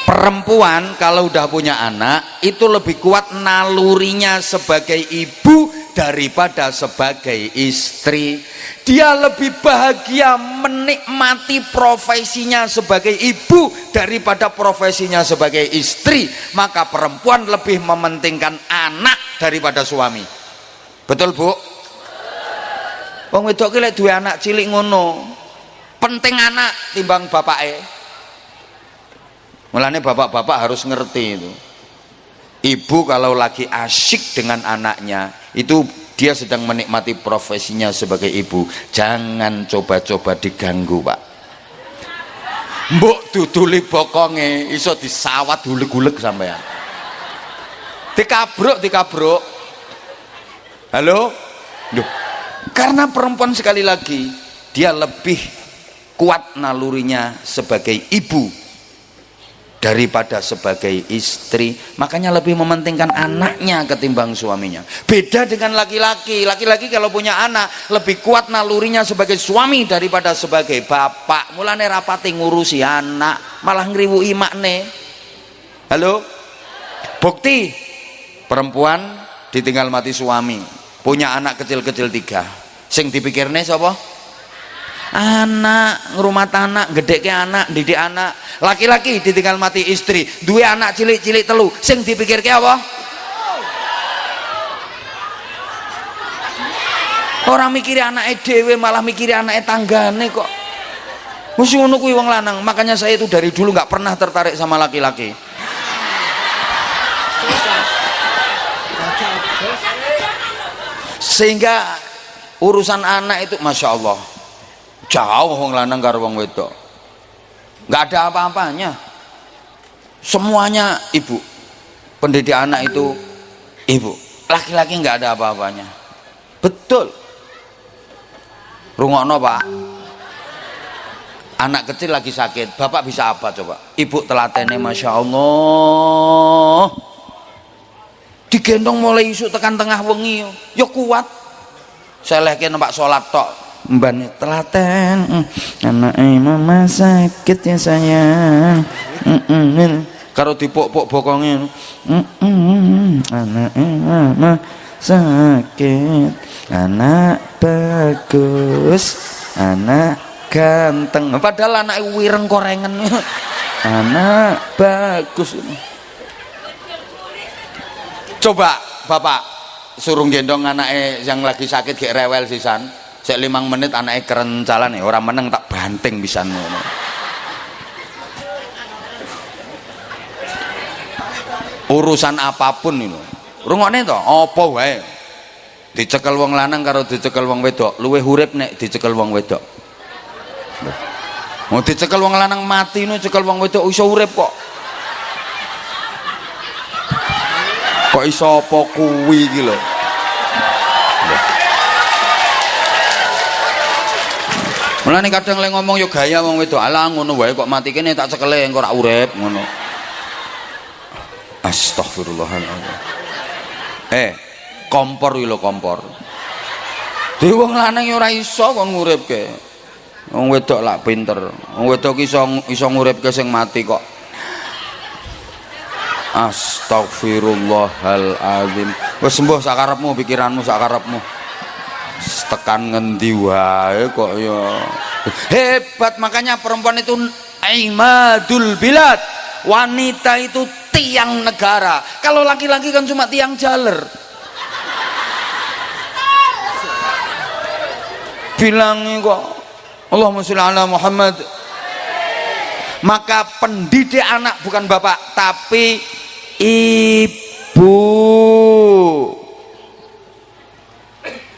Perempuan kalau udah punya anak itu lebih kuat nalurinya sebagai ibu daripada sebagai istri. Dia lebih bahagia menikmati profesinya sebagai ibu daripada profesinya sebagai istri. Maka perempuan lebih mementingkan anak daripada suami. Betul Bu? Wong wedok ki lek duwe anak cilik ngono, penting anak timbang bapake. Mulane bapak-bapak harus ngerti itu. Ibu kalau lagi asyik dengan anaknya, itu dia sedang menikmati profesinya sebagai ibu. Jangan coba-coba diganggu, Pak. Mbok duduli bokonge iso disawat huleg-huleg sampean. Dikabruk. Halo? Duh. Karena perempuan sekali lagi dia lebih kuat nalurinya sebagai ibu daripada sebagai istri, makanya lebih mementingkan anaknya ketimbang suaminya. Beda dengan laki-laki. Laki-laki kalau punya anak lebih kuat nalurinya sebagai suami daripada sebagai bapak. Mulane rapati ngurusi anak, malah ngriwuki makne. Halo? Bukti perempuan ditinggal mati suami, punya anak kecil-kecil 3. Sing dipikirne sapa? Anak, ngrumat anak, gedeke anak, didik anak. Laki-laki ditinggal mati istri, duwe anak cilik-cilik 3. Sing dipikirke apa? Orang mikiri anake dhewe, malah mikiri anake tanggane kok. Wis ngono kuwi wong lanang. Makanya saya itu dari dulu nggak pernah tertarik sama laki-laki. Sehingga urusan anak itu Masya Allah jauh wong lanang karo wong wedok, nggak ada apa-apanya, semuanya ibu. Pendidik anak itu ibu, laki-laki nggak ada apa-apanya. Betul. Rungokno Pak, anak kecil lagi sakit, bapak bisa apa coba? Ibu telatene Masya Allah, digendong mulai isuk tekan tengah wengi ya kuat. Saya lagi nampak sholat tok mbane telaten, anake mama sakit ya sayang, karo dipuk-puk bokonge, anake mama sakit, anak bagus, anak ganteng, padahal anak wireng korengen. Anak bagus. Coba bapak suruh gendong anake yang lagi sakit gek rewel sisan, sek 5 menit anake kerencalan ya, orang meneng tak banting pisan ngono. Urusan apapun itu rungokne to, apa wae dicekel wong lanang karo dicekel wong wedok luwih urip nek dicekel wong wedok. Mau dicekel wong lanang mati nu cekel wong wedok iso urip kok. Kok iso apa kuwi iki lho. Mulane kadang lek ngomong yo gaya wong wedok, alah ngono wae kok mati kene tak cekele engko ora urip ngono. Astagfirullahaladzim. Kompor iki lho kompor. Dhewe wong lanang yo ora iso kon nguripke. Wong wedok lak pinter. Wong wedok iso nguripke sing mati kok. Astagfirullahaladzim. Wes sembuh sakarepmu, pikiranmu sakarepmu. Tekan ngendi wae kok ya. Hebat, makanya perempuan itu imadul bilad. Wanita itu tiang negara. Kalau laki-laki kan cuma tiang jaler. Bilangnya kok Allahumma sholli ala Muhammad. Maka pendidik anak bukan bapak tapi ibu.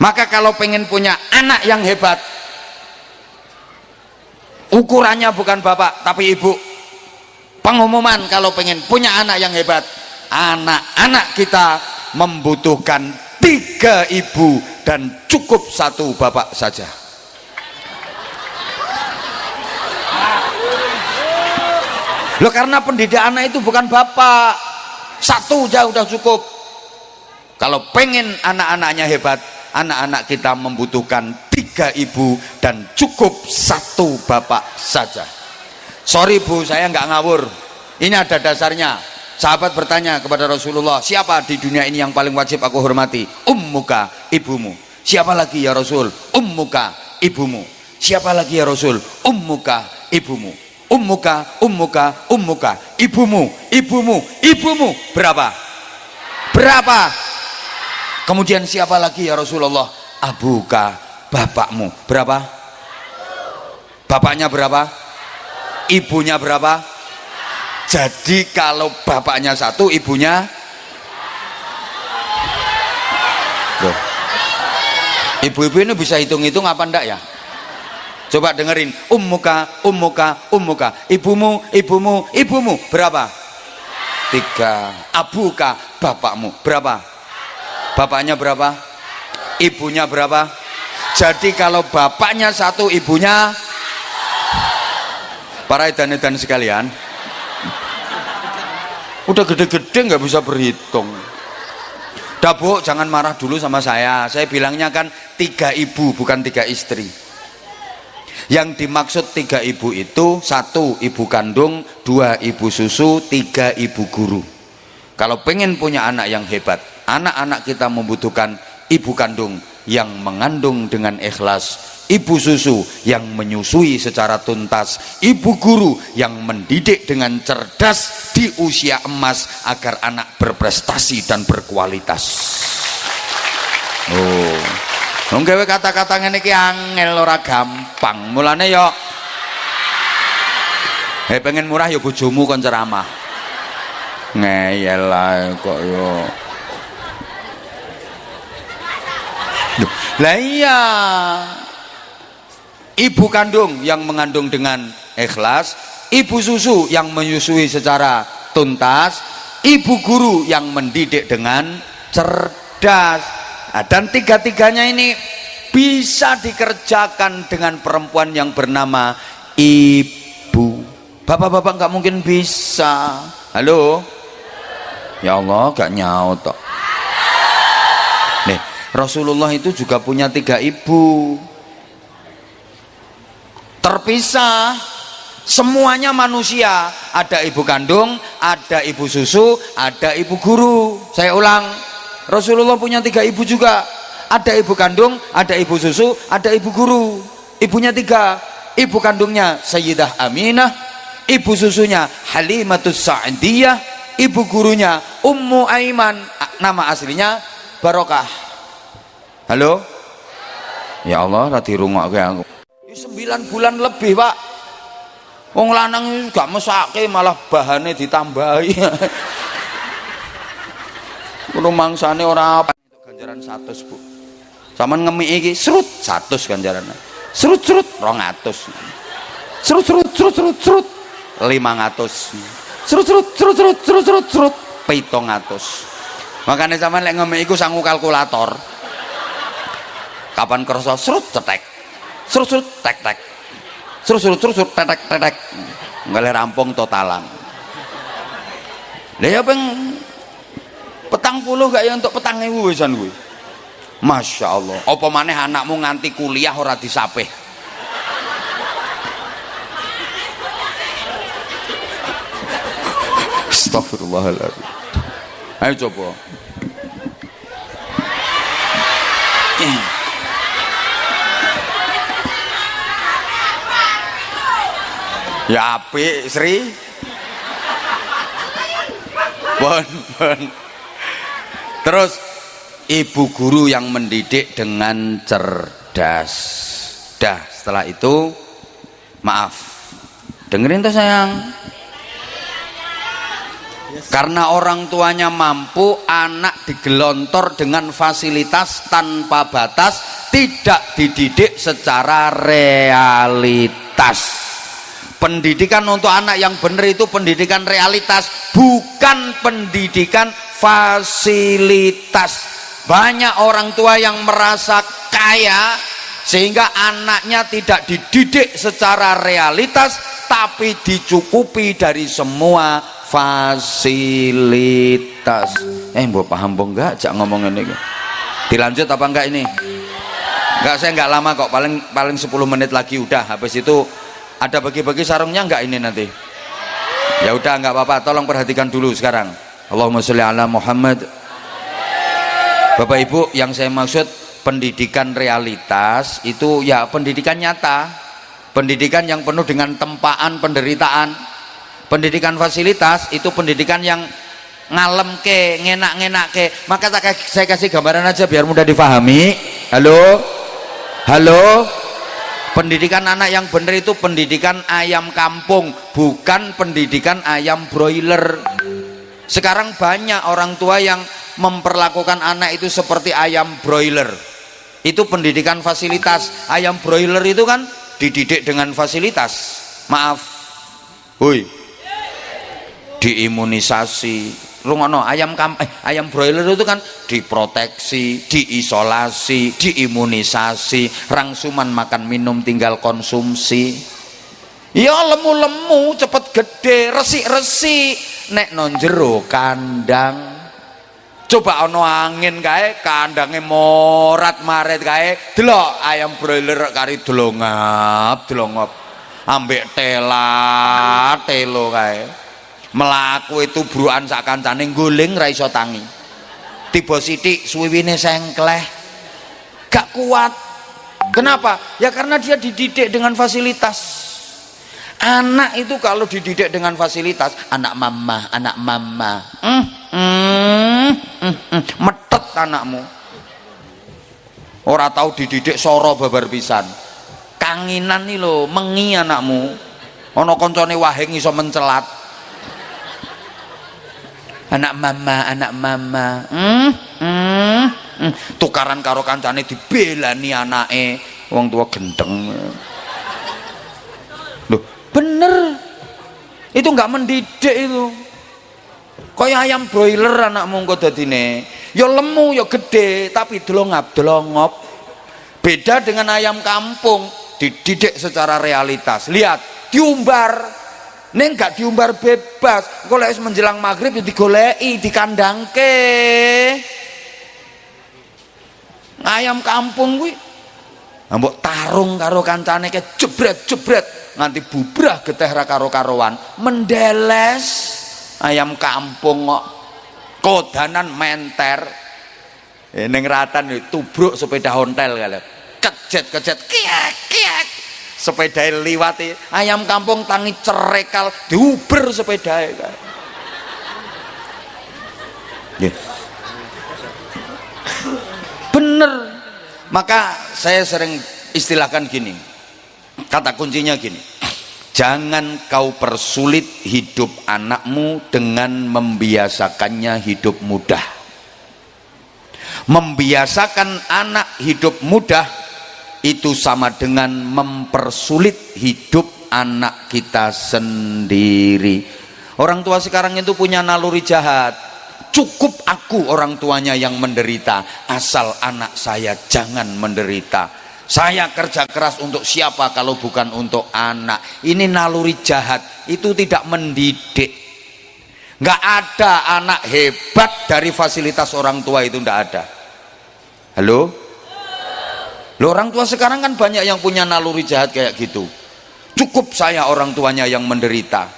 Maka kalau pengen punya anak yang hebat, ukurannya bukan bapak tapi ibu. Pengumuman kalau pengen punya anak yang hebat, anak-anak kita membutuhkan 3 ibu dan cukup 1 bapak saja. Loh, karena pendidik anak itu bukan bapak, 1 aja udah cukup. Kalau pengen anak-anaknya hebat, anak-anak kita membutuhkan 3 ibu dan cukup 1 bapak saja. Sorry Bu, saya nggak ngawur, ini ada dasarnya. Sahabat bertanya kepada Rasulullah, siapa di dunia ini yang paling wajib aku hormati? Ummuka, ibumu. Siapa lagi ya Rasul? Ummuka, ibumu. Siapa lagi ya Rasul? Ummuka, ibumu. Ummuka, ummuka, ummuka, ibumu, ibumu, ibumu. Berapa? Kemudian siapa lagi ya Rasulullah? Abuka, bapakmu. Berapa? Bapaknya berapa? Ibunya berapa? Jadi kalau bapaknya 1, ibunya loh, ibu-ibu ini bisa hitung-hitung apa enggak ya? Coba dengerin. Ummuka, ummuka, ummuka, ibumu, ibumu, ibumu. Berapa? 3. Abuka, bapakmu. Berapa? Bapaknya berapa? Ibunya berapa? Jadi kalau bapaknya 1, ibunya, para edan-edan sekalian, udah gede-gede nggak bisa berhitung. Dah Bu, jangan marah dulu sama saya bilangnya kan 3 ibu bukan 3 istri. Yang dimaksud 3 ibu itu 1 ibu kandung, 2 ibu susu, 3 ibu guru. Kalau pengen punya anak yang hebat, anak-anak kita membutuhkan ibu kandung yang mengandung dengan ikhlas, ibu susu yang menyusui secara tuntas, ibu guru yang mendidik dengan cerdas di usia emas agar anak berprestasi dan berkualitas. Wong gawe kata-kata ngene iki angel, ora gampang. Mulane yo pengen murah yo bojomu kon ceramah. Ngeyel ae kok yo. Lah iya, ibu kandung yang mengandung dengan ikhlas, ibu susu yang menyusui secara tuntas, ibu guru yang mendidik dengan cerdas. Nah, dan 3-tiganya ini bisa dikerjakan dengan perempuan yang bernama ibu. Bapak-bapak nggak mungkin bisa. Halo? Ya Allah, gak nyaut toh. Nih, Rasulullah itu juga punya 3 ibu. Terpisah, semuanya manusia. Ada ibu kandung, ada ibu susu, ada ibu guru. Saya ulang, Rasulullah punya 3 ibu juga. Ada ibu kandung, ada ibu susu, ada ibu guru. Ibunya 3. Ibu kandungnya Sayyidah Aminah, ibu susunya Halimatus Sa'diyah, ibu gurunya Ummu Aiman, nama aslinya Barokah. Halo? Ya Allah, rati rungokke aku. 9 bulan lebih, Pak. Wong lanang gak mesake malah bahane ditambahi. Rumangsane ora apa itu ganjaran 100, Bu. Saman ngemi iki srut 100 ganjarane. Srut 200. Srut 500. Srut 700. Makane sampean lek ngemi iku sangu kalkulator. Kapan kersa srut cetek. Srut tek. Srut tetek. Nggale rampung totalan. Lah ya peng 40 gak ya untuk 4.000 wisan kuwi. Masya Allah. Apa maneh anakmu nganti kuliah ora disapih. Astagfirullahaladzim. Ayo coba. Ya apik Sri. Bon. Terus ibu guru yang mendidik dengan cerdas. Dah, setelah itu maaf. Dengerin tuh sayang. Yes. Karena orang tuanya mampu, anak digelontor dengan fasilitas tanpa batas, tidak dididik secara realitas. Pendidikan untuk anak yang benar itu pendidikan realitas, bukan pendidikan fasilitas. Banyak orang tua yang merasa kaya sehingga anaknya tidak dididik secara realitas, tapi dicukupi dari semua fasilitas. Mbok paham apa enggak jak ngomong ini? Dilanjut apa enggak ini? Enggak, saya enggak lama kok, paling 10 menit lagi udah. Habis itu ada bagi-bagi sarungnya enggak ini nanti? Ya udah enggak apa-apa, tolong perhatikan dulu sekarang. Allahumma sholli ala Muhammad. Bapak Ibu, yang saya maksud pendidikan realitas itu ya pendidikan nyata, pendidikan yang penuh dengan tempaan penderitaan. Pendidikan fasilitas itu pendidikan yang ngalem ke, ngenak ke. Maka saya kasih gambaran aja biar mudah difahami. Halo, halo. Pendidikan anak yang benar itu pendidikan ayam kampung, bukan pendidikan ayam broiler. Sekarang banyak orang tua yang memperlakukan anak itu seperti ayam broiler. Itu pendidikan fasilitas. Ayam broiler itu kan dididik dengan fasilitas. Maaf, hui, diimunisasi. Rungono, ayam broiler itu kan diproteksi, diisolasi, diimunisasi, rangsuman makan minum tinggal konsumsi. Ya lemu-lemu cepet gede, resik-resik nek non jero kandang. Coba ono angin kae kandange morat maret kae, delok ayam broiler kari delongap ambek telo kae. Melaku itu bruan sak kancane guling ra iso tangi. Tiba sithik suwiwine sengkleh. Gak kuat. Kenapa? Ya karena dia dididik dengan fasilitas. Anak itu kalau dididik dengan fasilitas, anak mama, metet anakmu. Ora tahu dididik soro babar pisan. Kanginan nih lo, mengi anakmu. Ono koncone wahing iso mencelat. Anak mama, tukaran karo kancane dibelani anake, wong tua gendeng. Loh, bener, itu nggak mendidik itu. Kaya ayam broiler anakmu kok dadine, ya lemu ya gede, tapi delongap. Beda dengan ayam kampung, dididik secara realitas. Lihat, diumbar. Neng gak diumbar bebas, kok lek menjelang maghrib ya digoleki, dikandangke. Ayam kampung kuwi mbok tarung karo kancane ke jebret nganti bubrah geteh ra karo-karoan, mendeles. Ayam kampung kok kodanan menter. Ning ratan tubruk sepeda ontel kali. Kejet kiak. Sepeda liwati ayam kampung tangi cerekal diuber sepeda kan. Bener. Maka saya sering istilahkan gini, kata kuncinya gini, jangan kau persulit hidup anakmu dengan membiasakannya hidup mudah. Membiasakan anak hidup mudah itu sama dengan mempersulit hidup anak kita sendiri. Orang tua sekarang itu punya naluri jahat. Cukup aku orang tuanya yang menderita, asal anak saya jangan menderita. Saya kerja keras untuk siapa kalau bukan untuk anak. Ini naluri jahat, itu tidak mendidik. Nggak ada anak hebat dari fasilitas orang tua, itu nggak ada. Halo? Loh, orang tua sekarang kan banyak yang punya naluri jahat kayak gitu. Cukup saya orang tuanya yang menderita,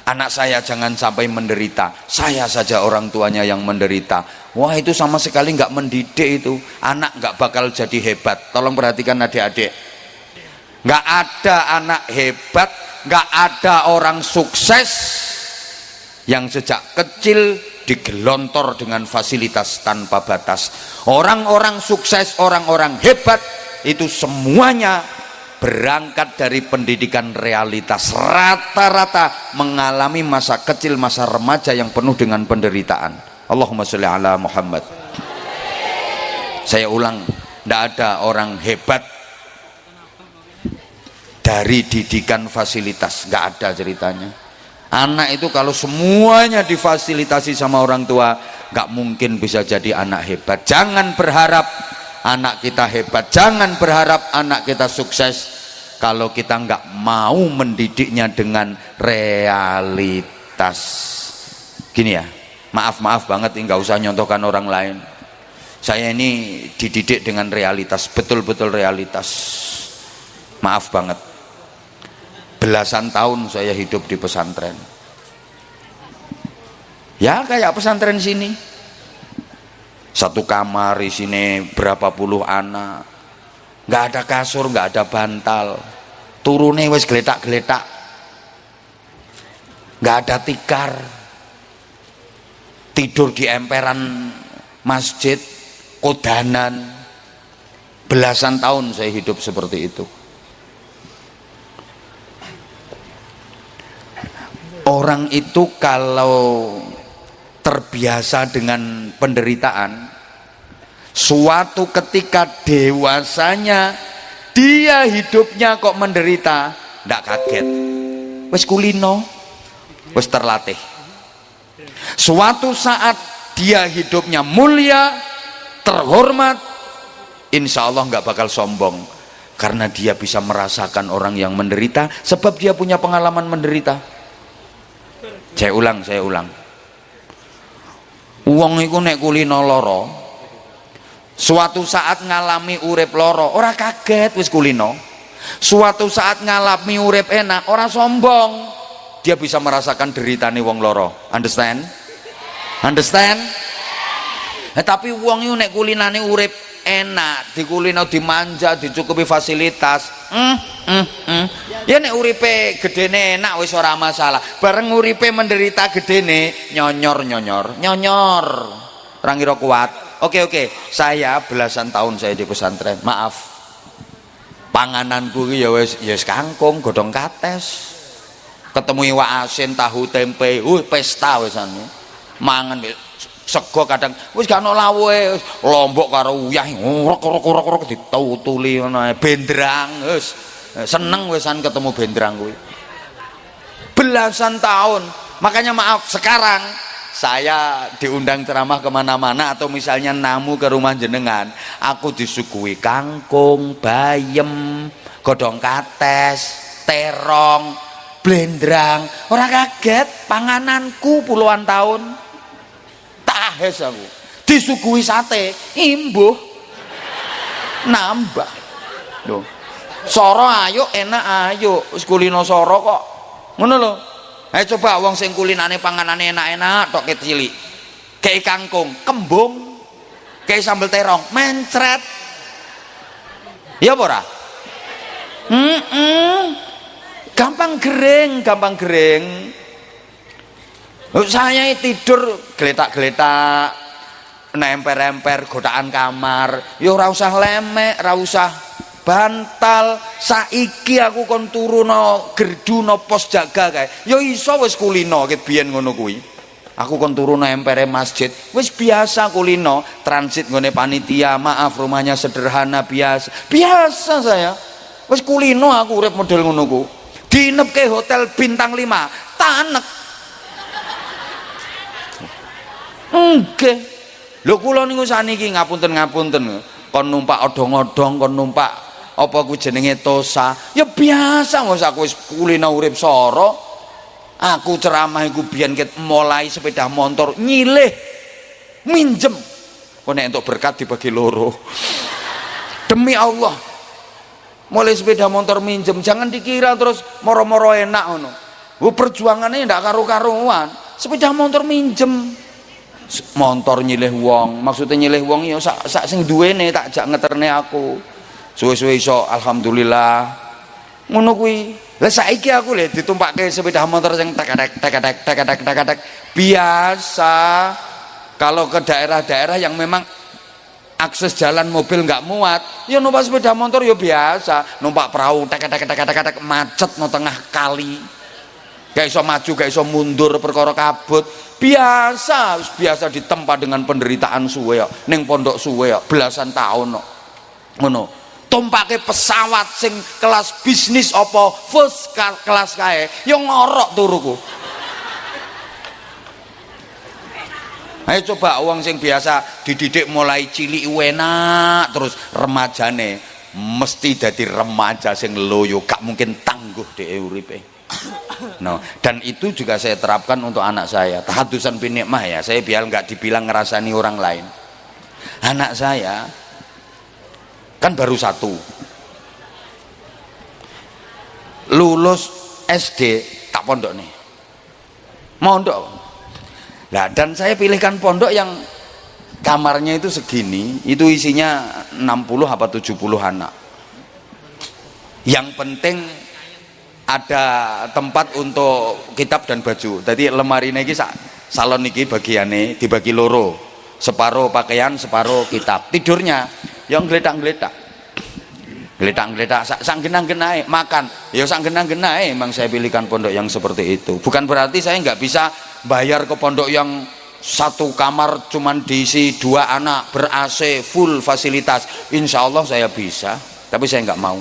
anak saya jangan sampai menderita, saya saja orang tuanya yang menderita. Wah, itu sama sekali nggak mendidik itu. Anak nggak bakal jadi hebat. Tolong perhatikan adik-adik, nggak ada anak hebat, nggak ada orang sukses yang sejak kecil digelontor dengan fasilitas tanpa batas. Orang-orang sukses, orang-orang hebat itu semuanya berangkat dari pendidikan realitas, rata-rata mengalami masa kecil, masa remaja yang penuh dengan penderitaan. Allahumma sholli ala Muhammad. Saya ulang, tidak ada orang hebat dari didikan fasilitas, nggak ada ceritanya. Anak itu kalau semuanya difasilitasi sama orang tua, nggak mungkin bisa jadi anak hebat. Jangan berharap anak kita hebat, jangan berharap anak kita sukses kalau kita nggak mau mendidiknya dengan realitas. Gini ya, maaf banget, nggak usah nyontohkan orang lain. Saya ini dididik dengan realitas, betul-betul realitas. Maaf banget, belasan tahun saya hidup di pesantren. Ya kayak pesantren sini, satu kamar isinya berapa puluh anak, nggak ada kasur, nggak ada bantal, turune wes geletak-geletak, nggak ada tikar, tidur di emperan masjid, kodanan. Belasan tahun saya hidup seperti itu. Orang itu kalau terbiasa dengan penderitaan, suatu ketika dewasanya dia hidupnya kok menderita, ndak kaget, wes kulino, wes terlatih. Suatu saat dia hidupnya mulia, terhormat, insya Allah nggak bakal sombong, karena dia bisa merasakan orang yang menderita, sebab dia punya pengalaman menderita. Saya ulang. Wong iku nek kulino loro, suatu saat ngalami urip loro, ora kaget wis kulino. Suatu saat ngalami urip enak, ora sombong. Dia bisa merasakan deritane wong loro. Understand? Tapi wong iku nek kulinane urip enak, dikulino dimanja, dicukupi fasilitas, ya nek uripe gedene enak wis ora masalah. Bareng uripe menderita gedene nyonyor orang kira kuat. Oke, saya belasan tahun saya di pesantren, maaf, pangananku ya wis kangkung, godhong kates, ketemu iwak asin, tahu tempe, pesta wisane mangan sego kadang wis gak ono lawuhe, lombok karo uyah urek ditutuli ngono ae, bendrang wis seneng wisan ketemu bendrang kuwi. Belasan tahun. Makanya maaf, sekarang saya diundang ceramah kemana-mana atau misalnya namu ke rumah jenengan, aku disuguhi kangkung, bayem, godhong kates, terong, blendrang, ora kaget pangananku puluhan tahun. Tahes aku disuguhi sate, imbuh nambah loh. Soro ayo, enak ayo, wis kulino soro kok ngono lho. Ayo coba wong sing kulinane panganane enak-enak tok cilik, kei kangkung kembung, kei sambel terong mencret, ya apa ora? Gampang gering. Saya tidur geletak-geletak, nemper-nemper godaan kamar, ya ora usah lemek, ora usah bantal. Saiki aku kon turuno gerdu no pos jaga kae, ya iso wis kulino ket biyen ngono kuwi. Aku kon turuno empere masjid, wis biasa kulino, transit nggone panitia, maaf rumahnya sederhana, biasa saya. Wis kulino aku urip model ngono ku. Dinepke hotel bintang 5, tanek. Nggih. Lho kula niku saniki ngapunten kon numpak odong-odong, kon numpak apa ku jenenge tosa. Ya biasa wis aku wis kulino urip soro. Aku ceramah iku biyen ket mulai sepeda motor nyilih minjem. Kok nek entuk berkat dibagi loro. Demi Allah. Mulai sepeda motor minjem, jangan dikira terus moro-moro enak ngono. Perjuangannya ndak karu-karuan. Sepeda motor minjem. Motor nyilih wong, maksudnya nyilih wong ya sak sing duwene tak jak ngeterne aku. Suwe-suwe iso alhamdulillah. Ngono kuwi. Lah saiki aku lho ditumpakke sepeda motor sing tek biasa. Kalau ke daerah-daerah yang memang akses jalan mobil nggak muat, ya numpak sepeda motor ya biasa, numpak perahu tek macet no tengah kali, gak iso maju gak iso mundur perkara kabut, biasa ditempa dengan penderitaan suwe kok ning pondok suwe kok belasan tahun kok ngono. Tumpake pesawat sing kelas bisnis apa first kelas kae ya ngorok turuku. Ayo coba uang sing biasa dididik mulai cilik enak terus remajane mesti jadi remaja sing loyo gak mungkin tangguh di uripe. No, dan itu juga saya terapkan untuk anak saya. Tahadusan bin nikmah ya, saya biar nggak dibilang ngerasani orang lain. Anak saya kan baru 1 lulus SD tak pondok nih, mondok. Nah, dan saya pilihkan pondok yang kamarnya itu segini, itu isinya 60 apa 70 anak. Yang penting ada tempat untuk kitab dan baju. Jadi lemari ini salon ini bagiannya dibagi loro, separuh pakaian, separuh kitab. Tidurnya yang geletak-geletak, sang genang-genai makan, ya sang genang-genai. Emang saya pilihkan pondok yang seperti itu. Bukan berarti saya nggak bisa bayar ke pondok yang 1 kamar cuman diisi 2 anak ber AC full fasilitas. Insya Allah saya bisa, tapi saya nggak mau.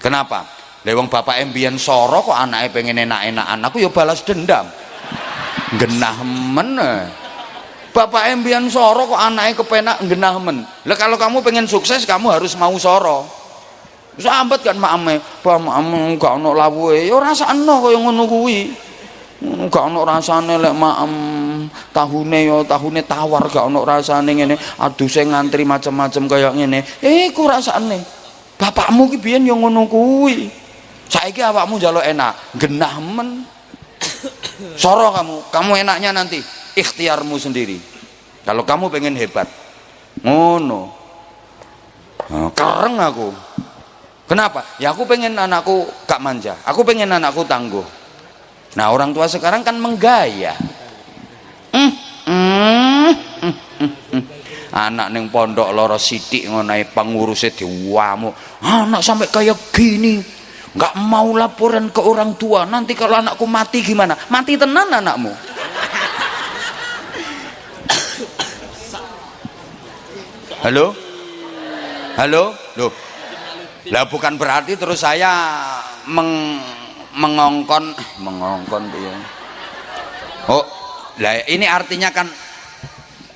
Kenapa? Lewang bapak embien soro kok anaknya pengen enak-enak, anakku ya balas dendam. Genah men. Bapak embien soro kok anaknya kepenak genah men. Lah kalau kamu pengen sukses kamu harus mau soro. Sambat kan makame, "Pak mak gak ono lawuhe." Ya rasakno kaya ngono kuwi. Gak ono rasane lek maem tahune ya tahune tawar gak ono rasane ngene, aduse ngantri macam-macam kaya ngene. Iku rasane. Bapakmu ki biyen ya ngono kuwi. Saiki awakmu njaluk enak, genah men. Soro kamu enaknya nanti ikhtiarmu sendiri. Kalau kamu pengen hebat, ngono. Nah, kereng aku. Kenapa? Ya aku pengen anakku gak manja, aku pengen anakku tangguh. Nah orang tua sekarang kan menggaya. Anak neng pondok loro sidik ngonai pengurusnya diwamu. Anak sampai kayak gini, nggak mau laporan ke orang tua. Nanti kalau anakku mati gimana? Mati tenan anakmu. Halo, loh. Lah bukan berarti terus saya mengongkon ya. Oh, lah ini artinya kan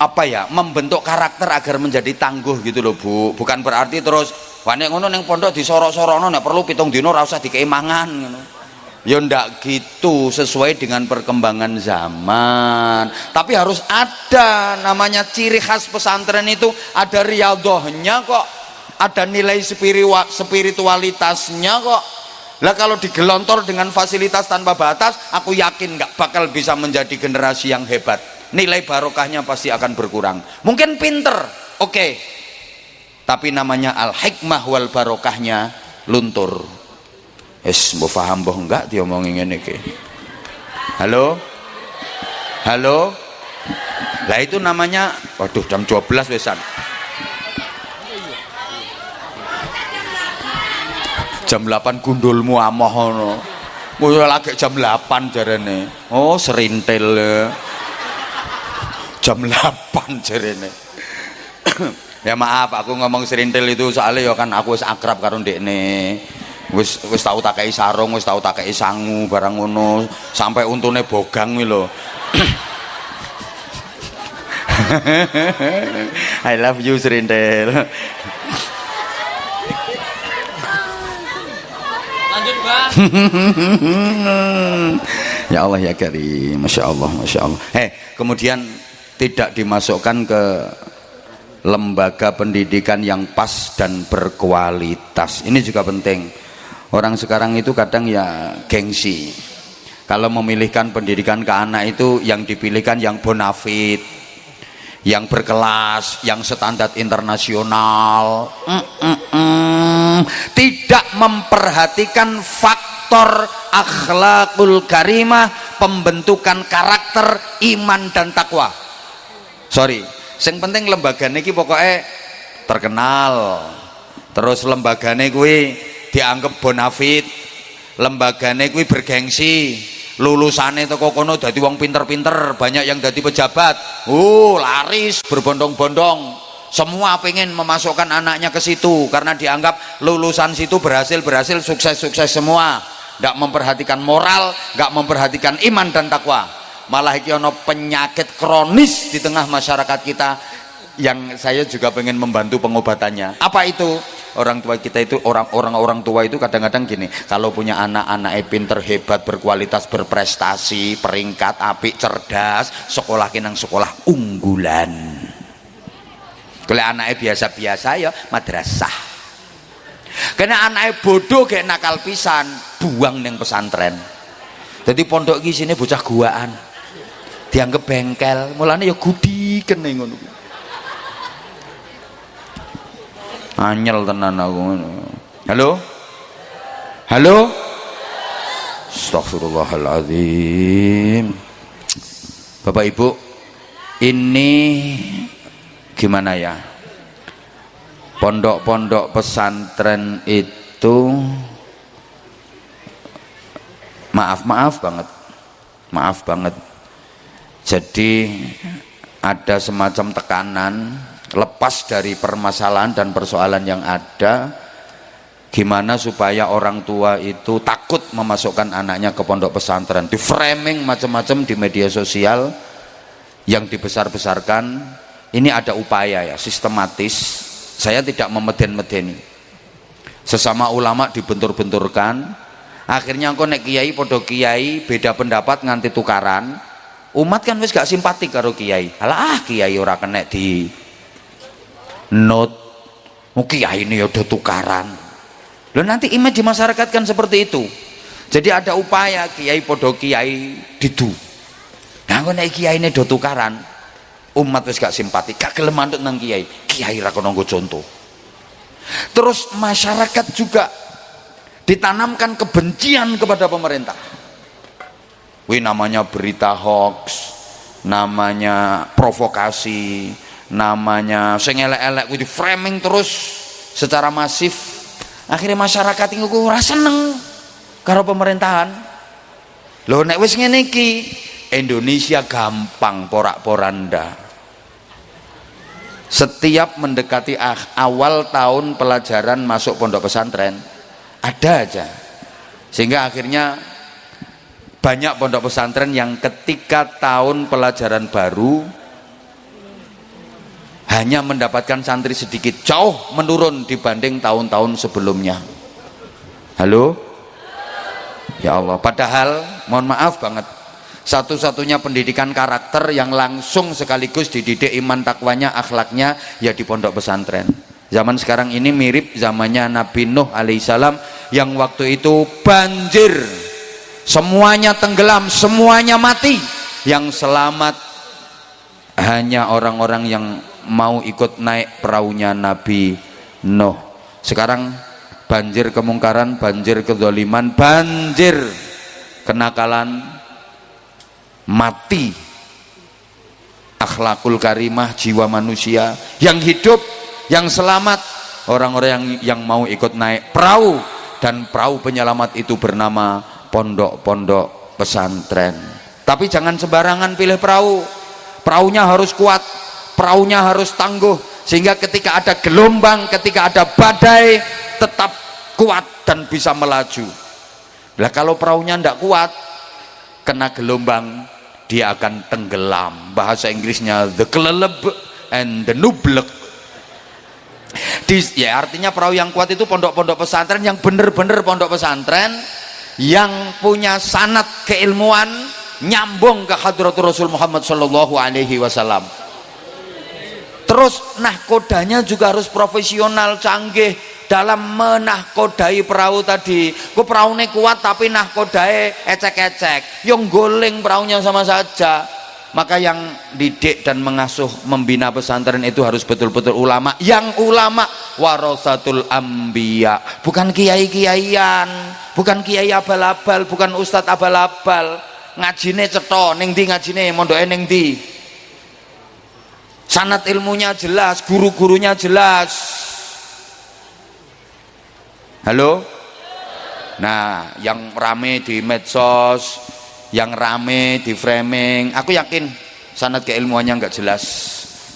apa ya? Membentuk karakter agar menjadi tangguh gitu loh, Bu. Bukan berarti terus wane ngono ning pondok disorok-sorokno nek perlu 7 dina ora usah dikei mangan ngono. Ya ndak gitu, sesuai dengan perkembangan zaman. Tapi harus ada namanya ciri khas pesantren itu, ada riyadhahnya kok. Ada nilai spiritualitasnya kok. Lah kalau digelontor dengan fasilitas tanpa batas, aku yakin nggak bakal bisa menjadi generasi yang hebat. Nilai barokahnya pasti akan berkurang. Mungkin pinter, oke. Tapi namanya al-hikmah wal barokahnya luntur. Mbok paham mbok enggak diomongin ngene iki. Halo? Lah itu namanya, waduh jam 12 wesan. Jam 8 gundulmu amoh ngono. Kowe lagi jam 8 jarene. Oh, serintil. Jam 8 jarene. Ya maaf, aku ngomong serintil itu soalnya ya kan aku wis akrab karo ndekne. Wis tau tak kei sarung, wis tau tak kei sangu barang ngono, sampai untune bogang kuwi lho. I love you serintil. Lanjut Bang. Ya Allah ya Karim, Masya Allah. Kemudian tidak dimasukkan ke lembaga pendidikan yang pas dan berkualitas. Ini juga penting. Orang sekarang itu kadang ya gengsi. Kalau memilihkan pendidikan ke anak itu yang dipilihkan yang bonafit, yang berkelas, yang standar internasional. Tidak memperhatikan faktor akhlakul karimah, pembentukan karakter, iman dan takwa. Sorry, Sing penting lembagane iki pokoknya terkenal, terus lembagane kuwi dianggap bonafit, lembagane kuwi bergengsi, lulusane teko kono dadi wong pinter-pinter, banyak yang dadi pejabat, laris berbondong-bondong. Semua pengen memasukkan anaknya ke situ karena dianggap lulusan situ berhasil, sukses semua. Nggak memperhatikan moral, nggak memperhatikan iman dan takwa. Malah iki ono penyakit kronis di tengah masyarakat kita yang saya juga pengen membantu pengobatannya. Apa itu? Orang tua kita itu, orang tua itu kadang-kadang gini, kalau punya anak-anak pinter, hebat, berkualitas, berprestasi, peringkat apik, cerdas, sekolah kinang sekolah unggulan. Kalau anaknya biasa-biasa ya madrasah. Karena anaknya bodoh kayak nakal pisan, buang neng pesantren. Jadi pondok iki sini bocah guaan, dianggap bengkel, mulane ya gudiken ning ngono. Anyel tenan aku. Halo? Halo? Astagfirullahaladzim. Bapak Ibu, ini gimana ya, pondok-pondok pesantren itu maaf banget, jadi ada semacam tekanan lepas dari permasalahan dan persoalan yang ada, gimana supaya orang tua itu takut memasukkan anaknya ke pondok pesantren, di framing macam-macam di media sosial yang dibesar-besarkan. Ini ada upaya ya sistematis, saya tidak memeden-medeni, sesama ulama dibentur-benturkan, akhirnya engko nek kiai podo kiai beda pendapat nganti tukaran, umat kan wis gak simpatik karo kiai, alah kiai ora kena di not, kiai ini udah tukaran. Loh, nanti image di masyarakat kan seperti itu. Jadi ada upaya kiai podo kiai didu, nah engko nek kiai ini do tukaran, umat wis gak simpati, gak gelem manut nang kiai ra kono nggo contoh. Terus masyarakat juga ditanamkan kebencian kepada pemerintah. Wih, namanya berita hoax, namanya provokasi, namanya sing elek-elek kuwi di framing terus secara masif. Akhirnya masyarakat iku ora seneng karo pemerintahan. Lho nek wis ngene iki Indonesia gampang porak-poranda. Setiap mendekati awal tahun pelajaran masuk pondok pesantren ada aja, sehingga akhirnya banyak pondok pesantren yang ketika tahun pelajaran baru hanya mendapatkan santri sedikit, jauh menurun dibanding tahun-tahun sebelumnya. Halo? Ya Allah, padahal mohon maaf banget, satu-satunya pendidikan karakter yang langsung sekaligus dididik iman takwanya, akhlaknya ya di pondok pesantren. Zaman sekarang ini mirip zamannya Nabi Nuh alaihissalam yang waktu itu banjir, semuanya tenggelam, semuanya mati, yang selamat hanya orang-orang yang mau ikut naik perahunya Nabi Nuh. Sekarang banjir kemungkaran, banjir kedzaliman, banjir kenakalan, mati akhlakul karimah, jiwa manusia. Yang hidup, yang selamat orang-orang yang mau ikut naik perahu, dan perahu penyelamat itu bernama pondok-pondok pesantren. Tapi jangan sembarangan pilih perahu, perahunya harus kuat, perahunya harus tangguh, sehingga ketika ada gelombang, ketika ada badai tetap kuat dan bisa melaju. Nah kalau perahunya tidak kuat, kena gelombang, dia akan tenggelam. Bahasa Inggrisnya the keleleb and the nublek. Ya artinya perahu yang kuat itu pondok-pondok pesantren yang bener-bener pondok pesantren yang punya sanad keilmuan nyambung ke hadratul Rasul Muhammad Sallallahu Alaihi Wasallam. Terus nahkodanya juga harus profesional, canggih dalam menahkodai perahu tadi. Ku perahunya kuat tapi nahkodai ecek-ecek, yang goling perahunya sama saja. Maka yang didik dan mengasuh membina pesantren itu harus betul-betul ulama, yang ulama warasatul ambiya, bukan kiai-kiaian, bukan kiai abal-abal, bukan ustadz abal-abal. Ngajine cetha ning ndi, ngajine mondoke ning ndi. sanad ilmunya jelas, guru-gurunya jelas. Halo? Nah, yang rame di medsos, yang rame di framing, aku yakin sanad keilmuannya nggak jelas,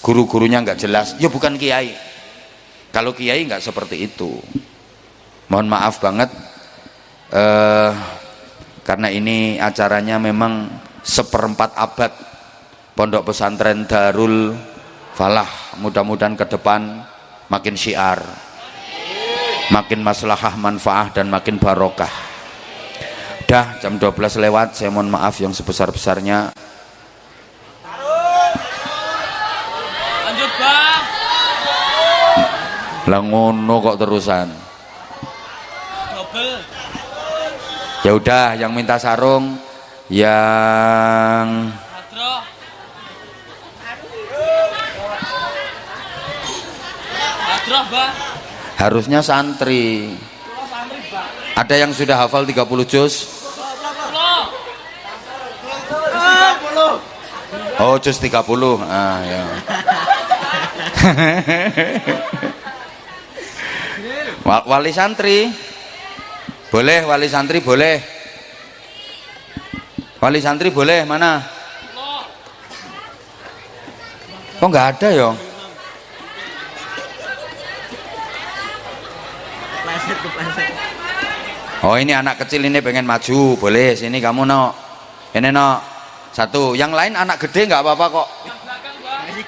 guru-gurunya nggak jelas. Ya bukan kiai. Kalau kiai nggak seperti itu. Mohon maaf banget, karena ini acaranya memang 1/4 abad Pondok Pesantren Darul Falah. Mudah-mudahan ke depan makin syiar, makin maslahah manfaah, dan makin barokah. Dah jam 12 lewat, saya mohon maaf yang sebesar-besarnya. Lanjut bang. Lah ngono kok terusan. Double. Ya udah, yang minta sarung, yang Hadroh. Hadroh bang. harusnya santri. Ada yang sudah hafal 30 juz? Oh, juz 30. Ah, ya. Wali santri boleh, wali santri boleh, wali santri boleh. Mana? Kok nggak ada ya? Oh, ini anak kecil ini pengen maju, boleh. Sini kamu, no. Ini, no. Satu. Yang lain anak gede nggak apa-apa kok.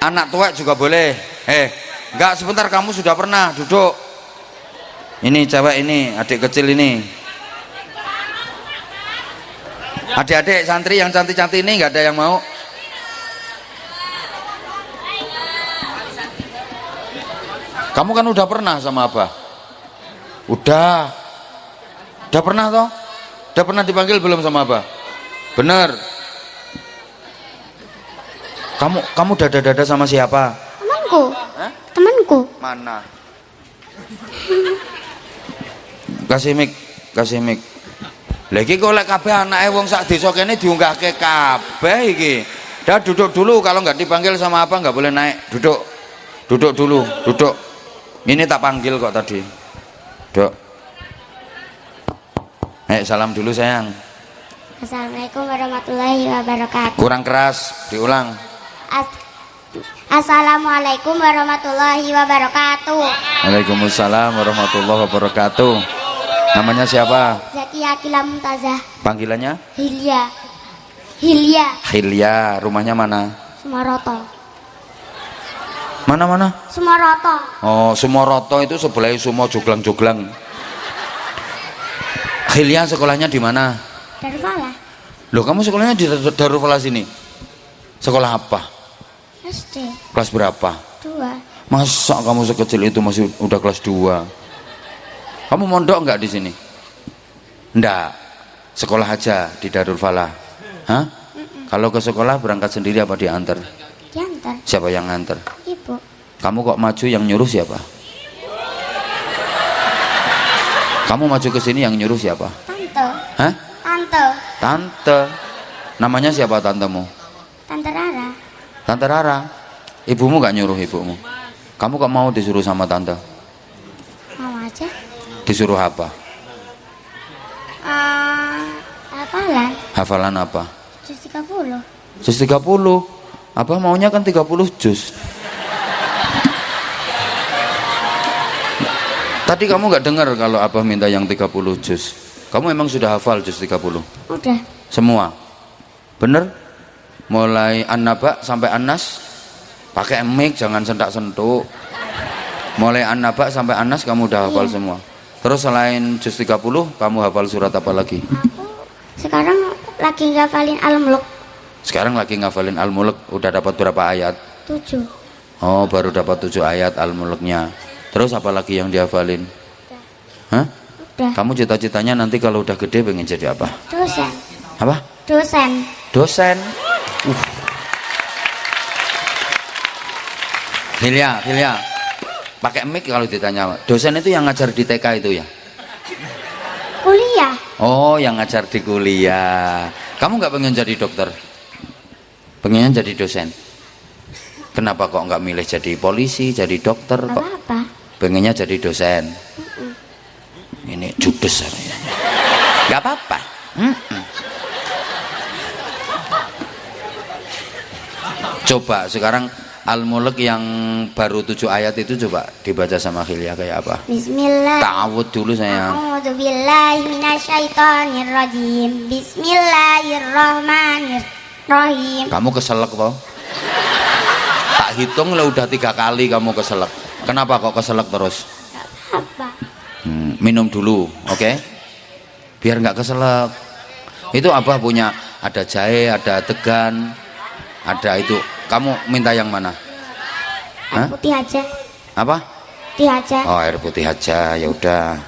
Anak tua juga boleh. Nggak, sebentar, kamu sudah pernah duduk. Ini cewek ini, adik kecil ini. Adik-adik santri yang cantik-cantik ini nggak ada yang mau? Kamu kan udah pernah sama Abah? Udah pernah toh? Udah pernah dipanggil belum sama Abah? Bener. Kamu dada-dada sama siapa? Temanku. Hah? Temanku. Mana? Kasih mic. Lagi kok lek kabeh anake wong sak desa kene diunggahke kabeh iki. Dah duduk dulu, kalau nggak dipanggil sama apa nggak boleh naik. Duduk dulu. Ini tak panggil kok tadi. Dok. Salam dulu sayang. Assalamualaikum warahmatullahi wabarakatuh. Kurang keras, diulang. Assalamualaikum warahmatullahi wabarakatuh. Waalaikumsalam warahmatullahi wabarakatuh. Namanya siapa? Zakia Akila Mumtazah. Panggilannya? Hilya. Hilya. Rumahnya mana? Sumaroto. Mana? Sumaroto. Oh, Sumoroto itu sebelah Sumo Joglang. Hilya sekolahnya di mana? Darul Falah. Loh, kamu sekolahnya di Darul Falah sini? Sekolah apa? SD. Kelas berapa? 2. Masa kamu sekecil itu masih udah kelas 2? Kamu mondok nggak di sini? Nggak. Sekolah aja di Darul Falah. Hah? Kalau ke sekolah berangkat sendiri apa diantar? Diantar. Siapa yang nganter? Ibu. Kamu kok maju, yang nyuruh siapa? Kamu maju ke sini, yang nyuruh siapa? Tante. Hah? Tante. Namanya siapa tantemu? Tante Rara. Tante Rara. Ibumu nggak nyuruh ibumu? Kamu kok mau disuruh sama tante? Mau aja. Disuruh apa? Hafalan. Hafalan apa? Juz 30. Juz 30. Abah maunya kan 30 juz. Tadi kamu nggak dengar kalau Abah minta yang 30 juz. Kamu emang sudah hafal juz 30? Udah. Semua? Bener? Mulai An-Naba sampai An-Nas? Pakai mic, jangan sentak-sentuk. Mulai An-Naba sampai An-Nas kamu udah hafal semua? Terus selain juz 30, kamu hafal surat apa lagi? Aku sekarang lagi ngafalin Al-Mulk. Sekarang lagi ngafalin Al-Mulk. Udah dapat berapa ayat? 7. Oh, baru dapat 7 ayat Al-Mulknya. Terus apa lagi yang dihafalin? Hah? Udah. Kamu cita-citanya nanti kalau udah gede pengen jadi apa? Dosen. Apa? Dosen. Hilya. Pakai mic kalau ditanya. Dosen itu yang ngajar di TK itu ya? Kuliah. Oh, yang ngajar di kuliah. Kamu nggak pengen jadi dokter? Pengennya jadi dosen? Kenapa kok nggak milih jadi polisi, jadi dokter? Gak Kok apa-apa. pengennya jadi dosen? Ini judes ya. Nggak apa-apa. Coba sekarang Al-Mulk yang baru 7 ayat itu coba dibaca sama Khilya kayak apa? Bismillah. Ta'awud dulu sayang. A'udzu billahi minasyaitonir rajim. Bismillahirrahmanirrahim. Kamu keselak toh? Tak hitung lah udah 3 kali kamu keselak. Kenapa kok keselak terus? Apa? Minum dulu, oke? Biar nggak keselak. Itu apa punya? Ada jahe, ada degan, ada itu. Kamu minta yang mana? Air putih aja. Apa? Putih aja. Oh, air putih aja. Ya udah.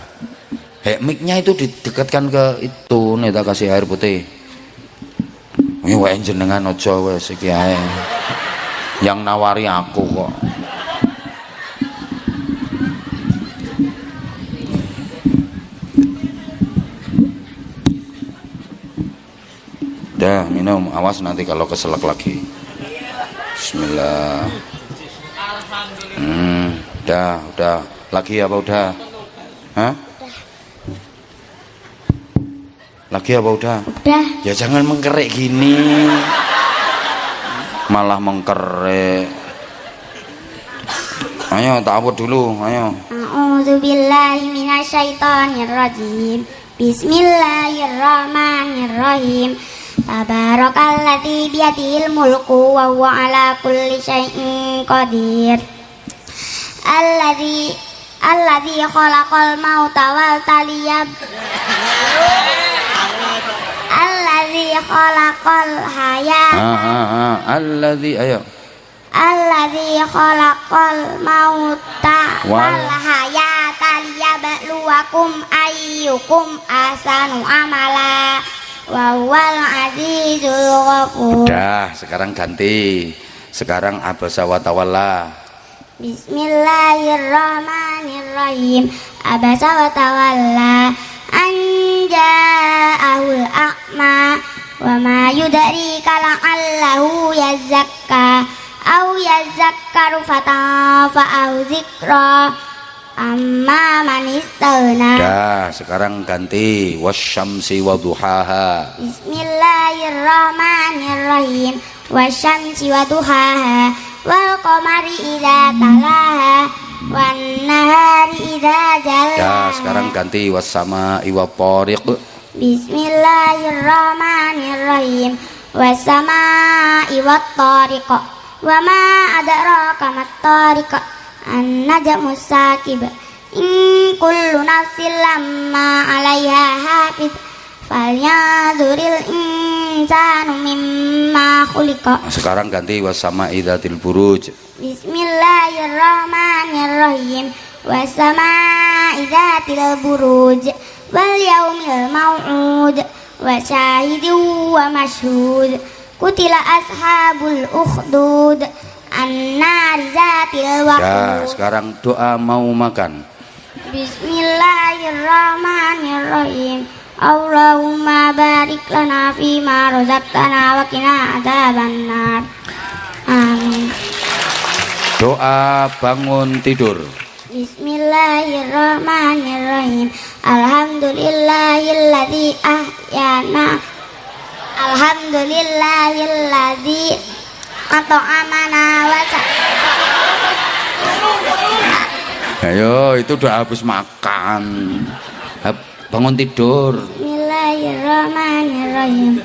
Mic-nya itu didekatkan ke itu. Nih tak kasih air putih. Ini wae jenengan ojo wes iki ae. Yang nawari aku kok. Dah minum, awas nanti kalau keselak lagi. Bismillah. Udah. Lagi apa udah? Hah? Lagi apa udah? Udah. Ya jangan mengkerik gini. Malah mengkerik. Ayo ta'awud dulu, ayo. A'udzu billahi minasyaitonir rajim. Bismillahirrahmanirrahim. Tabarakalladzi biyadihil mulku wa huwa ala kulli syai'in qadir. Alladzi khalaqal mauta wal taliyab. Alladzi khalaqal hayata. Alladzi ayo. Alladzi khalaqal mauta wal hayata liyabluwakum ayyukum ahsanu amala. Wa huwal azizul ghafur. Udah, sekarang ganti. Sekarang abasa wa tawalla. Bismillahirrahmanirrahim. Abasa wa tawalla an ja'ahul a'ma wa ma yudrika la'allahu yazakka aw yazakkaru fatanfa'ahu dzikra amma man istaghna. Dah, sekarang ganti wasyamsi wadhuhaha. Bismillahirrahmanirrahim. Wasyamsi wadhuhaha wal qamari idza talaha wan nahari idza jalaha. Dah, sekarang ganti wassama'i wattariq. Bismillahirrahmanirrahim. Wassama'i wattariq wa ma adraka mat-tariq an-najmus sakib. In kullu nafsin lamma 'alaiha hafiz falyadhuril insanu mimma khuliqa. Sekarang ganti wassama'i dzatil buruj. Bismillahirrahmanirrahim. Wassama'i dzatil buruj wal yaumil mau'ud wa syahidin wa mashhud. Kutila ashabul ukhdud an-nari zatil waqud. Ya, sekarang doa mau makan. Bismillahirrahmanirrahim. Allahumma barik lana fima razaqtana wa qina adzabannar. Amin. Doa bangun tidur. Bismillahirrahmanirrahim. Alhamdulillahilladzi ahyana. Alhamdulillahilladzi at'amana wa Ayo, itu udah habis makan. Bangun tidur. Bismillahirrahmanirrahim.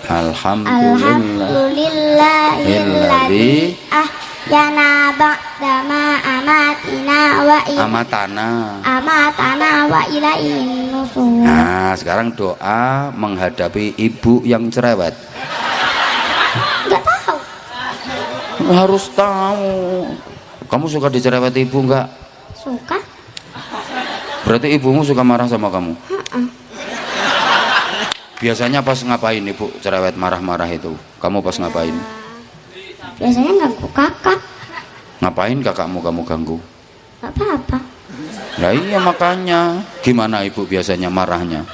Alhamdulillahilladzi ahyana ba'da ma amatina wa ilaihin nusur. Nah, sekarang doa menghadapi ibu yang cerewet. Enggak tahu. Harus tahu. Kamu suka dicerewet ibu enggak? Suka? Berarti ibumu suka marah sama kamu? Biasanya pas ngapain ibu cerewet marah-marah itu? Kamu pas ngapain? Biasanya ganggu kakak. Ngapain kakakmu kamu ganggu? Gak apa-apa. Nah iya makanya. Gimana ibu biasanya marahnya?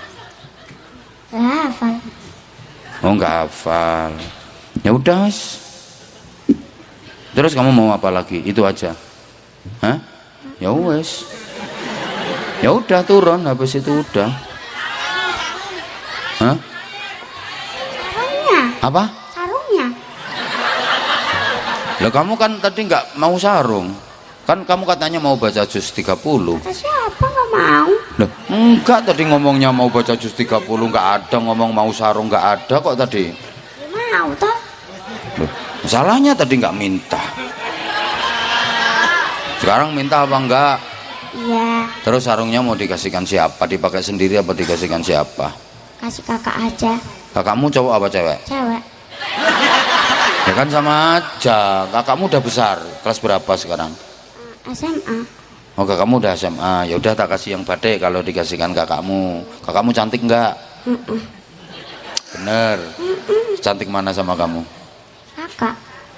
Gak hafal. Oh nggak hafal. Ya udah. Terus kamu mau apa lagi? Itu aja. Hah? Ya wes. Ya udah turun, habis itu udah. Hah? Sarungnya. Apa? Sarungnya. Lah kamu kan tadi nggak mau sarung. Kan kamu katanya mau baca juz 30. Kata siapa nggak mau? Loh, enggak tadi ngomongnya mau baca juz 30 nggak ada, ngomong mau sarung nggak ada kok tadi. Ya mau toh. Loh, salahnya tadi nggak minta. Sekarang minta apa enggak? Iya. Terus sarungnya mau dikasihkan siapa? Dipakai sendiri apa dikasihkan siapa? Kasih kakak aja. Kakakmu cowok apa cewek? Cewek. Ya kan sama aja. Kakakmu udah besar. Kelas berapa sekarang? SMA. Oh, kakakmu udah SMA. Ya udah tak kasih yang batik kalau dikasihkan kakakmu. Kakakmu cantik enggak? Bener. Cantik mana sama kamu? Kakak.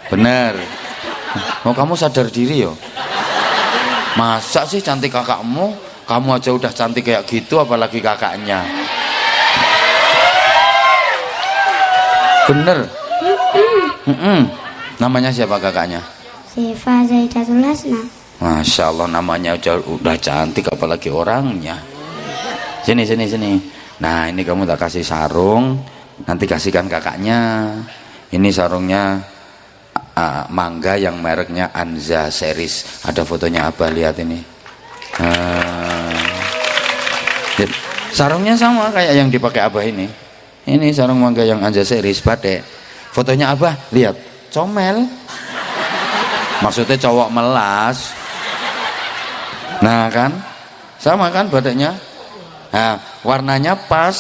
Bener. Oh, kamu sadar diri yo. Masa sih cantik kakakmu? Kamu aja udah cantik kayak gitu, apalagi kakaknya. Bener. Namanya siapa kakaknya? Siva Zaidatul Hasna. Masya Allah, namanya udah cantik, apalagi orangnya. Sini. Nah, ini kamu tak kasih sarung, nanti kasihkan kakaknya. Ini sarungnya mangga yang mereknya Anza Series. Ada fotonya Abah, lihat ini. Sarungnya sama kayak yang dipakai Abah ini. Ini sarung mangga yang Anza Series batik. Fotonya Abah, lihat, comel. Maksudnya cowok melas. Nah kan, sama kan badannya. Nah, warnanya pas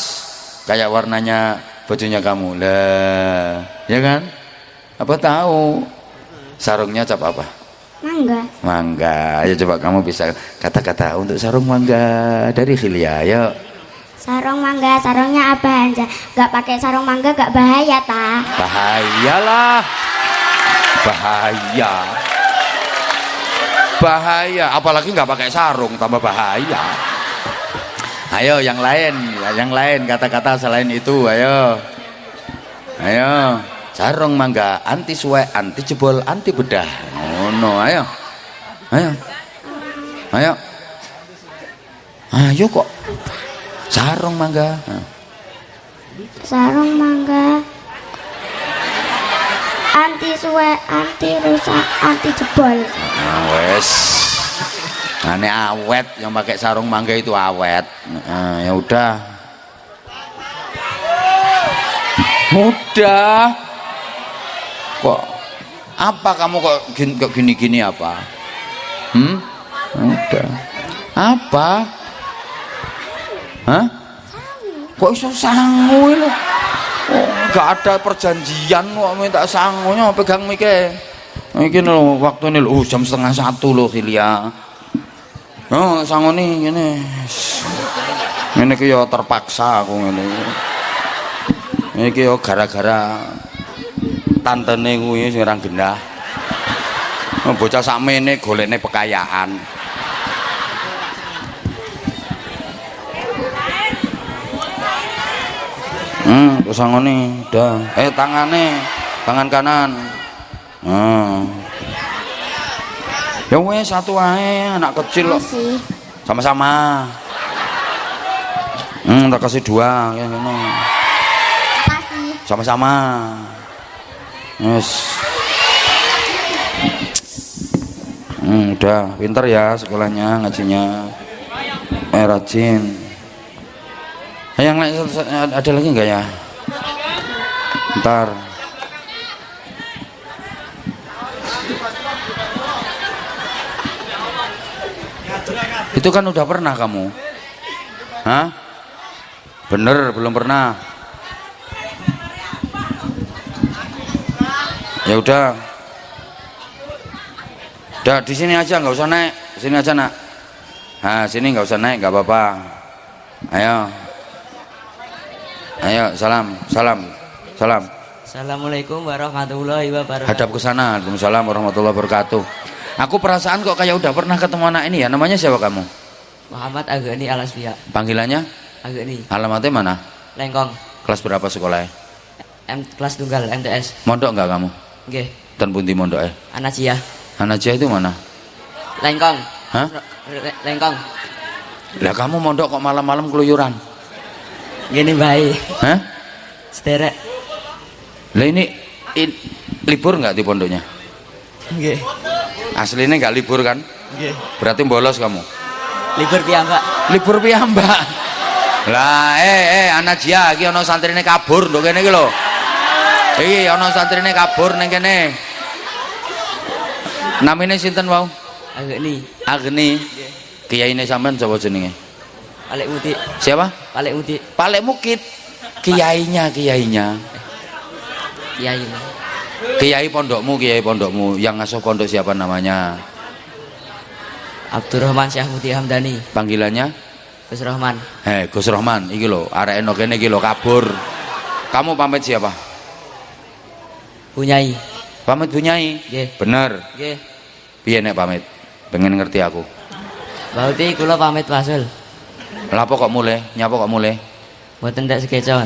kayak warnanya bajunya kamu lah, ya kan? Apa tahu sarungnya cap apa? Mangga. Mangga. Ayo coba kamu bisa kata-kata untuk sarung mangga dari Hilya, yuk. Sarung mangga, sarungnya apa aja? Gak pakai sarung mangga gak bahaya ta? Bahayalah, bahaya, apalagi nggak pakai sarung tambah bahaya. Ayo yang lain kata-kata selain itu, ayo sarung mangga anti suwe, anti jebol, anti bedah. Oh no, ayo kok sarung mangga. Sarung mangga anti suwe, anti rusak, anti jebol. Nah, wes aneh awet, yang pakai sarung mangga itu awet. Ya udah kok apa kamu kok gini apa? Udah apa? Hah? Kok iso sangu lho? Oh, gak ada perjanjian kok minta sangunya, pegang mike. Iki lho waktune lho jam 12:30 lho Hilya. Oh, sangone ngene. Ngene iki ya terpaksa aku ngene. Iki ya gara-gara tantene kuwi sing ora genah. Bocah sakmene golekne pekayaan. Sangone udah. Tangan kanan. Ya wes satu aja, anak kecil loh. Sama-sama. Tak kasih dua ya gini. Sama-sama. Yes. Udah pinter ya sekolahnya, ngajinya. Rajin. Yang lain ada lagi enggak ya? Ntar. Itu kan udah pernah kamu? Hah? Bener, belum pernah. Ya udah. Udah di sini aja, nggak usah naik. Sini aja nak. Nah, sini nggak usah naik, nggak apa-apa. Ayo, salam. Assalamualaikum warahmatullahi wabarakatuh. Hadap ke sana. Waalaikumsalam warahmatullahi wabarakatuh. Aku perasaan kok kayak udah pernah ketemu anak ini ya. Namanya siapa kamu? Muhammad Ageni Alasfia. Panggilannya? Ageni. Alamatnya mana? Lengkong. Kelas berapa sekolahnya? Kelas tunggal MTS. Mondok nggak kamu? Nggih. Ten pundi mondoke? Anajia. Anajia itu mana? Lengkong. Hah? Lengkong. Lah kamu mondok kok malam-malam keluyuran? Gini baik. Hah? Sederek. Lah ini libur nggak di pondoknya? Nggih. Aslinya nggak libur kan? Nggih. Berarti bolos kamu? Libur piyambak. Libur piyambak. Lah Anajia iki ana santrine kabur nduk kene iki lho. Iki ana santrine kabur ning kene. Namine sinten wau? Agni. Agni. Kiyaine sampean sapa jenenge? Palek Muti. Siapa? Palek Muti. Palek Mukit. Kiainya. Kiai ini. Kiai pondokmu yang ngasuh pondok siapa namanya? Abdurrahman Syah Muti Hamdani. Panggilannya? Gus Rahman. Gus Rahman iki lho, arek eno kene iki lho kabur. Kamu pamit siapa? Bunyai. Pamit Bunyai? Nggih. Bener. Nggih. Piye nek pamit? Pengen ngerti aku. Bauti kula pamit wasul. Lha apa kok mulai? Nyapa kok mulai? Mboten ndak sekeca.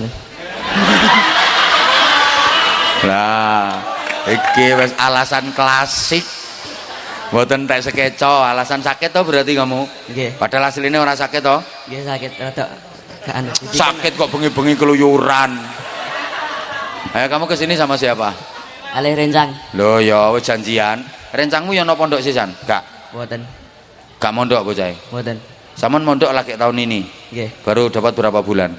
Lah, iki wis alasan klasik. Mboten tak sekeco, alasan sakit toh berarti kamu? Nggih. Padahal aslinya orang sakit toh? Nggih sakit rada gak anu. Sakit kok bengi-bengi keluyuran. Ayo kamu kesini sama siapa? Alih rencang. Loh ya wis janjian. Rencangmu ya no pondok sisan? Gak? Mboten. Gak mondok bocah? Mboten. Saman mondok lagi tahun ini? Nggih. Baru dapat berapa bulan?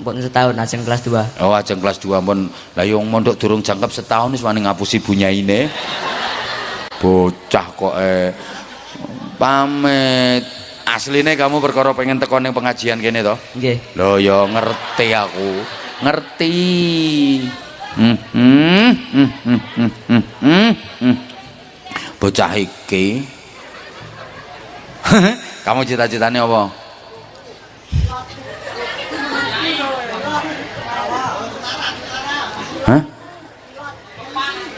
Mboten setahun ajeng kelas 2. Oh ajeng kelas 2 pun. Lah yang mondok durung jangkep setahun wis wani ngapusi bunyaine. Bocah kok pamit. Asline kamu perkara pengen teko ning pengajian kene to? Nggih. Lho ya ngerti aku. Ngerti. Bocah iki. Kamu cita-citanya apa? Hah?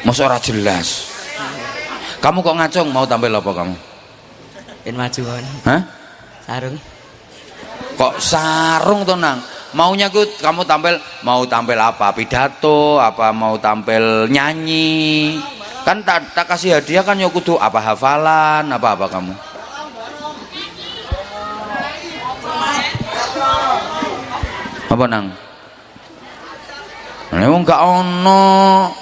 Masa ora jelas? Kamu kok ngacung mau tampil apa kamu? Ben maju kon. Hah? Sarung. Kok sarung tuh nang? Maunya kamu mau tampil apa? Pidato? Apa mau tampil nyanyi? Kan tak kasih hadiah kan ya kudu apa hafalan? Apa kamu? Apa nang? Memang gak ono.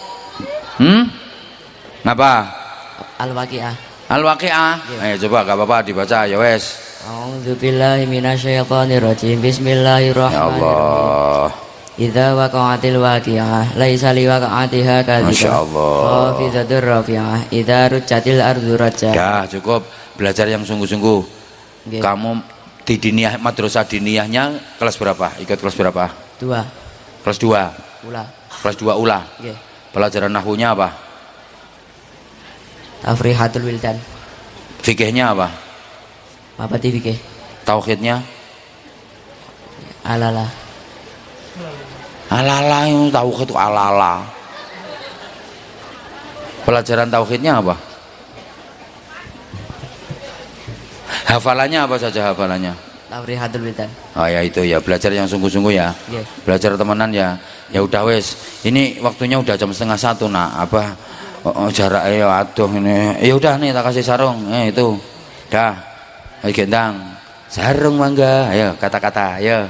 Ngapa? Al-Waqiah. Al-Waqiah. Ayo coba gak apa-apa dibaca ya wes. A'udzubillahi minasyaitonirrajim. Ya Bismillahirrahmanirrahim. Allah. Idza waqa'atil waqi'ah laisa liwaqa'atiha kadhibah. Masyaallah. Khafidatur rafi'ah. Idza rujjatil ardu rajja. Ya cukup belajar yang sungguh-sungguh. Nggih. Kamu di diniyah madrasah diniyahnya kelas berapa? Ikut kelas berapa? 2. Kelas 2. Ula. Kelas 2 ulah. Nggih. Pelajaran nahwunya apa? Tafrihatul wildan. Fikihnya apa? Apa fikih? Tauhidnya? Alala. Alala yang tauhid itu alala. Pelajaran tauhidnya apa? Hafalannya apa saja hafalannya? Tafrihatul wildan. Oh ya itu ya belajar yang sungguh-sungguh ya. Nggih. Belajar temenan ya. Ya udah wes. Ini waktunya udah jam 12:30 nak. Apa? Jaraknya ya aduh ini. Ya udah nih tak kasih sarung. Itu. Dah. Ayo gendang. Sarung mangga. Ayo kata-kata. Ayo.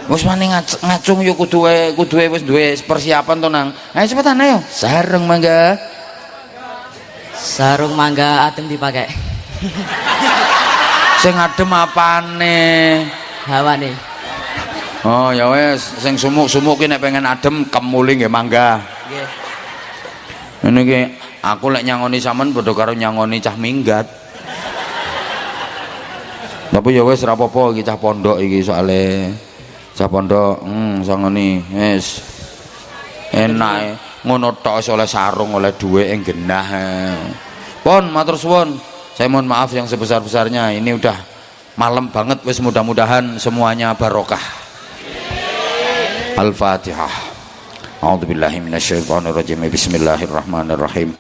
Wes mani ngacung yo kudu wis duwe persiapan to nang. Ayo cepetan ayo. Sarung mangga. Sarung mangga adem dipakai. Sing adem apane? Hawane. Oh ya wes, sing sumuk-sumuk ki nek pengen adem kemuli nggih mangga. Nggih. Ngene iki aku lek nyangoni sampean padha karo nyangoni cah minggat. Tapi ya wes ora apa-apa iki cah pondok iki soalé cah pondok sangoni wis enak ngono tok oleh sarung oleh dhuwit ing genah. Pun matur suwun. Saya mohon maaf yang sebesar-besarnya. Ini udah malam banget wis mudah-mudahan semuanya barokah. Al-Fatihah. A'udzubillahi minasyaitonirrajim. Bismillahirrahmanirrahim.